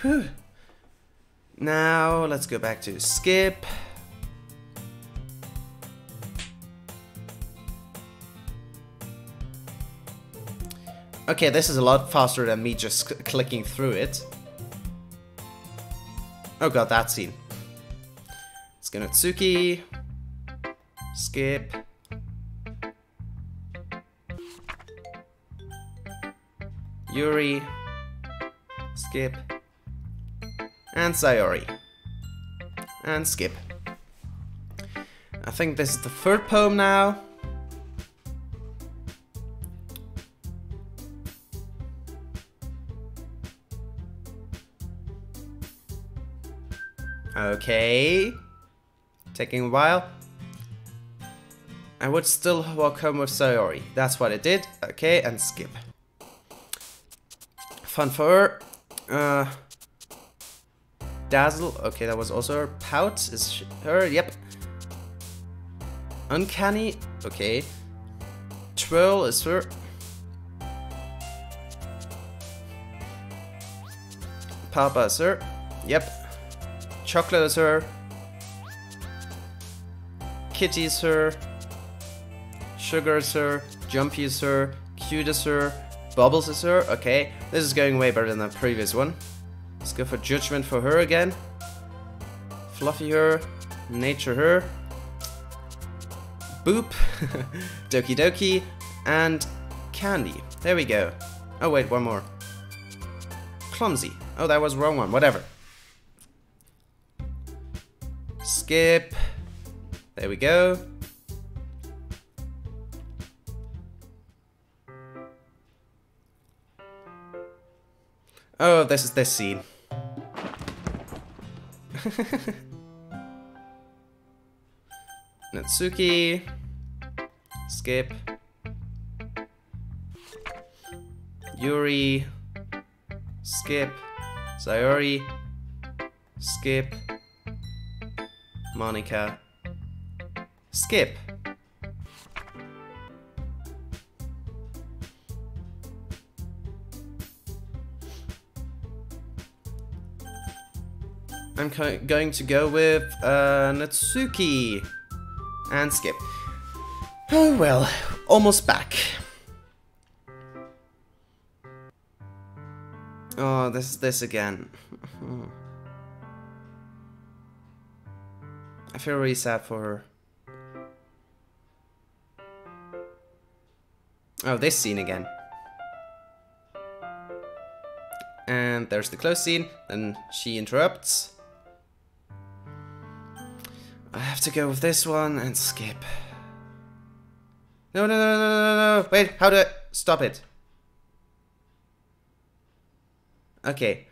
Whew. Now, let's go back to skip. Okay, this is a lot faster than me just clicking through it. Oh God, that scene. Let's go Natsuki. Skip. Yuri. Skip. And Sayori. And skip. I think this is the third poem now. Okay. Taking a while. I would still walk home with Sayori. That's what I did. Okay, and skip. Fun for her. Dazzle. Okay, that was also her. Pout is her. Yep. Uncanny. Okay. Twirl is her. Papa is her. Yep. Chocolate is her. Kitty is her. Sugar is her. Jumpy is her. Cute is her. Bubbles is her. Okay, this is going way better than the previous one. Let's go for Judgment for her again. Fluffy her. Nature her. Boop. Doki Doki. And Candy. There we go. Oh wait, one more. Clumsy. Oh, that was the wrong one. Whatever. Skip. There we go. Oh, this is this scene. Natsuki. Skip. Yuri. Skip. Sayori. Skip. Monica. Skip. I'm going to go with Natsuki and skip. Oh well, almost back. Oh, this again. I feel really sad for her. Oh, this scene again. And there's the close scene, and she interrupts. I have to go with this one and skip. No, no, no, no, no, no, wait, how do I stop it? Okay.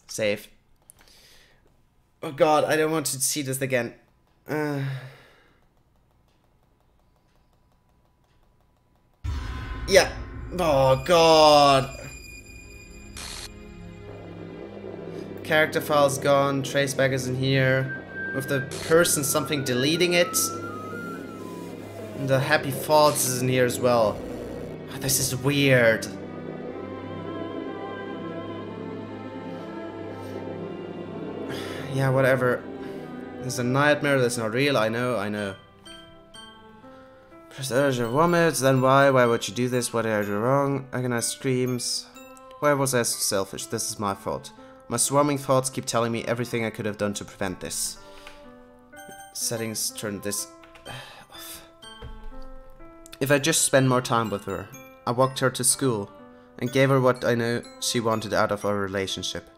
Save. Oh god, I don't want to see this again. Yeah. Oh god. Character file's gone, traceback isn't here. With the person something deleting it. And the happy thoughts isn't here as well. Oh, this is weird. Yeah, whatever. There's a nightmare that's not real, I know. Press urge or vomit, then why? Why would you do this? What did I do wrong? Agonized screams. Why was I so selfish? This is my fault. My swarming thoughts keep telling me everything I could have done to prevent this. Settings, turn this off. If I just spend more time with her. I walked her to school and gave her what I know she wanted out of our relationship.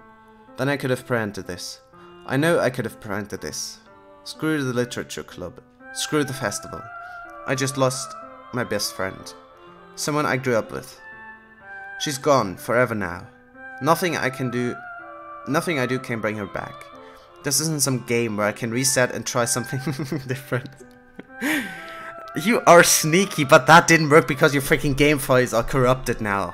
Then I could have prevented this. I know I could have prevented this. Screw the literature club. Screw the festival. I just lost my best friend. Someone I grew up with. She's gone forever now. Nothing I do can bring her back. This isn't some game where I can reset and try something different. You are sneaky, but that didn't work because your freaking game files are corrupted now.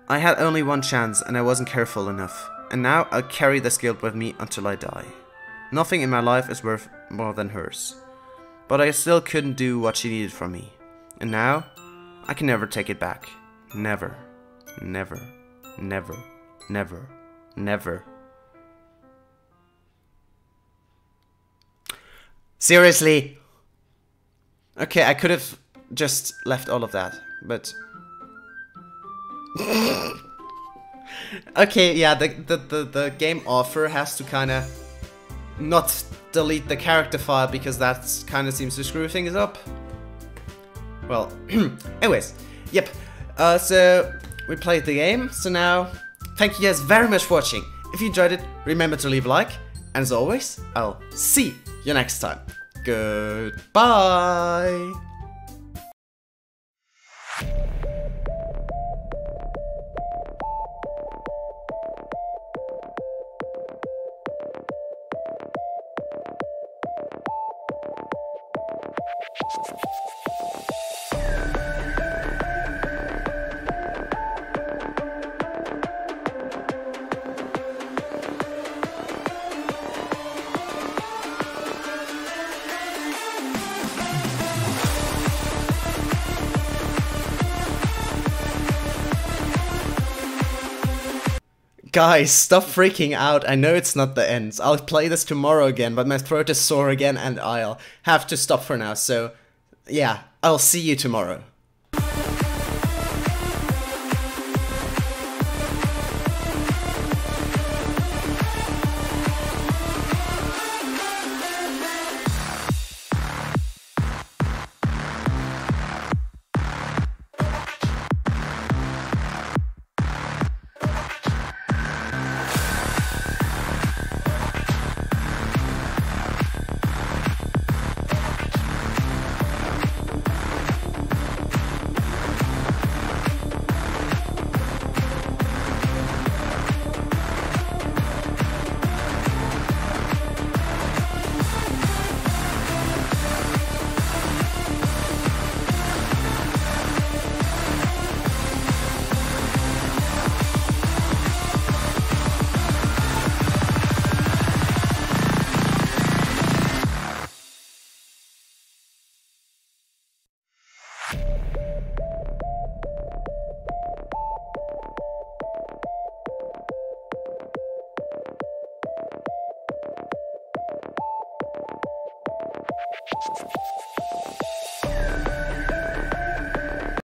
I had only one chance and I wasn't careful enough. And now I'll carry this guilt with me until I die. Nothing in my life is worth more than hers. But I still couldn't do what she needed from me. And now, I can never take it back. Never. Never. Never. Never. Never. Seriously? Okay, I could have just left all of that, but... Okay, yeah, the game author has to kinda not delete the character file because that kinda seems to screw things up. Well, anyways, yep. So we played the game, so now thank you guys very much for watching. If you enjoyed it, remember to leave a like, and as always, I'll see you next time. Goodbye! Guys, stop freaking out. I know it's not the end. I'll play this tomorrow again, but my throat is sore again and I'll have to stop for now. So, yeah, I'll see you tomorrow.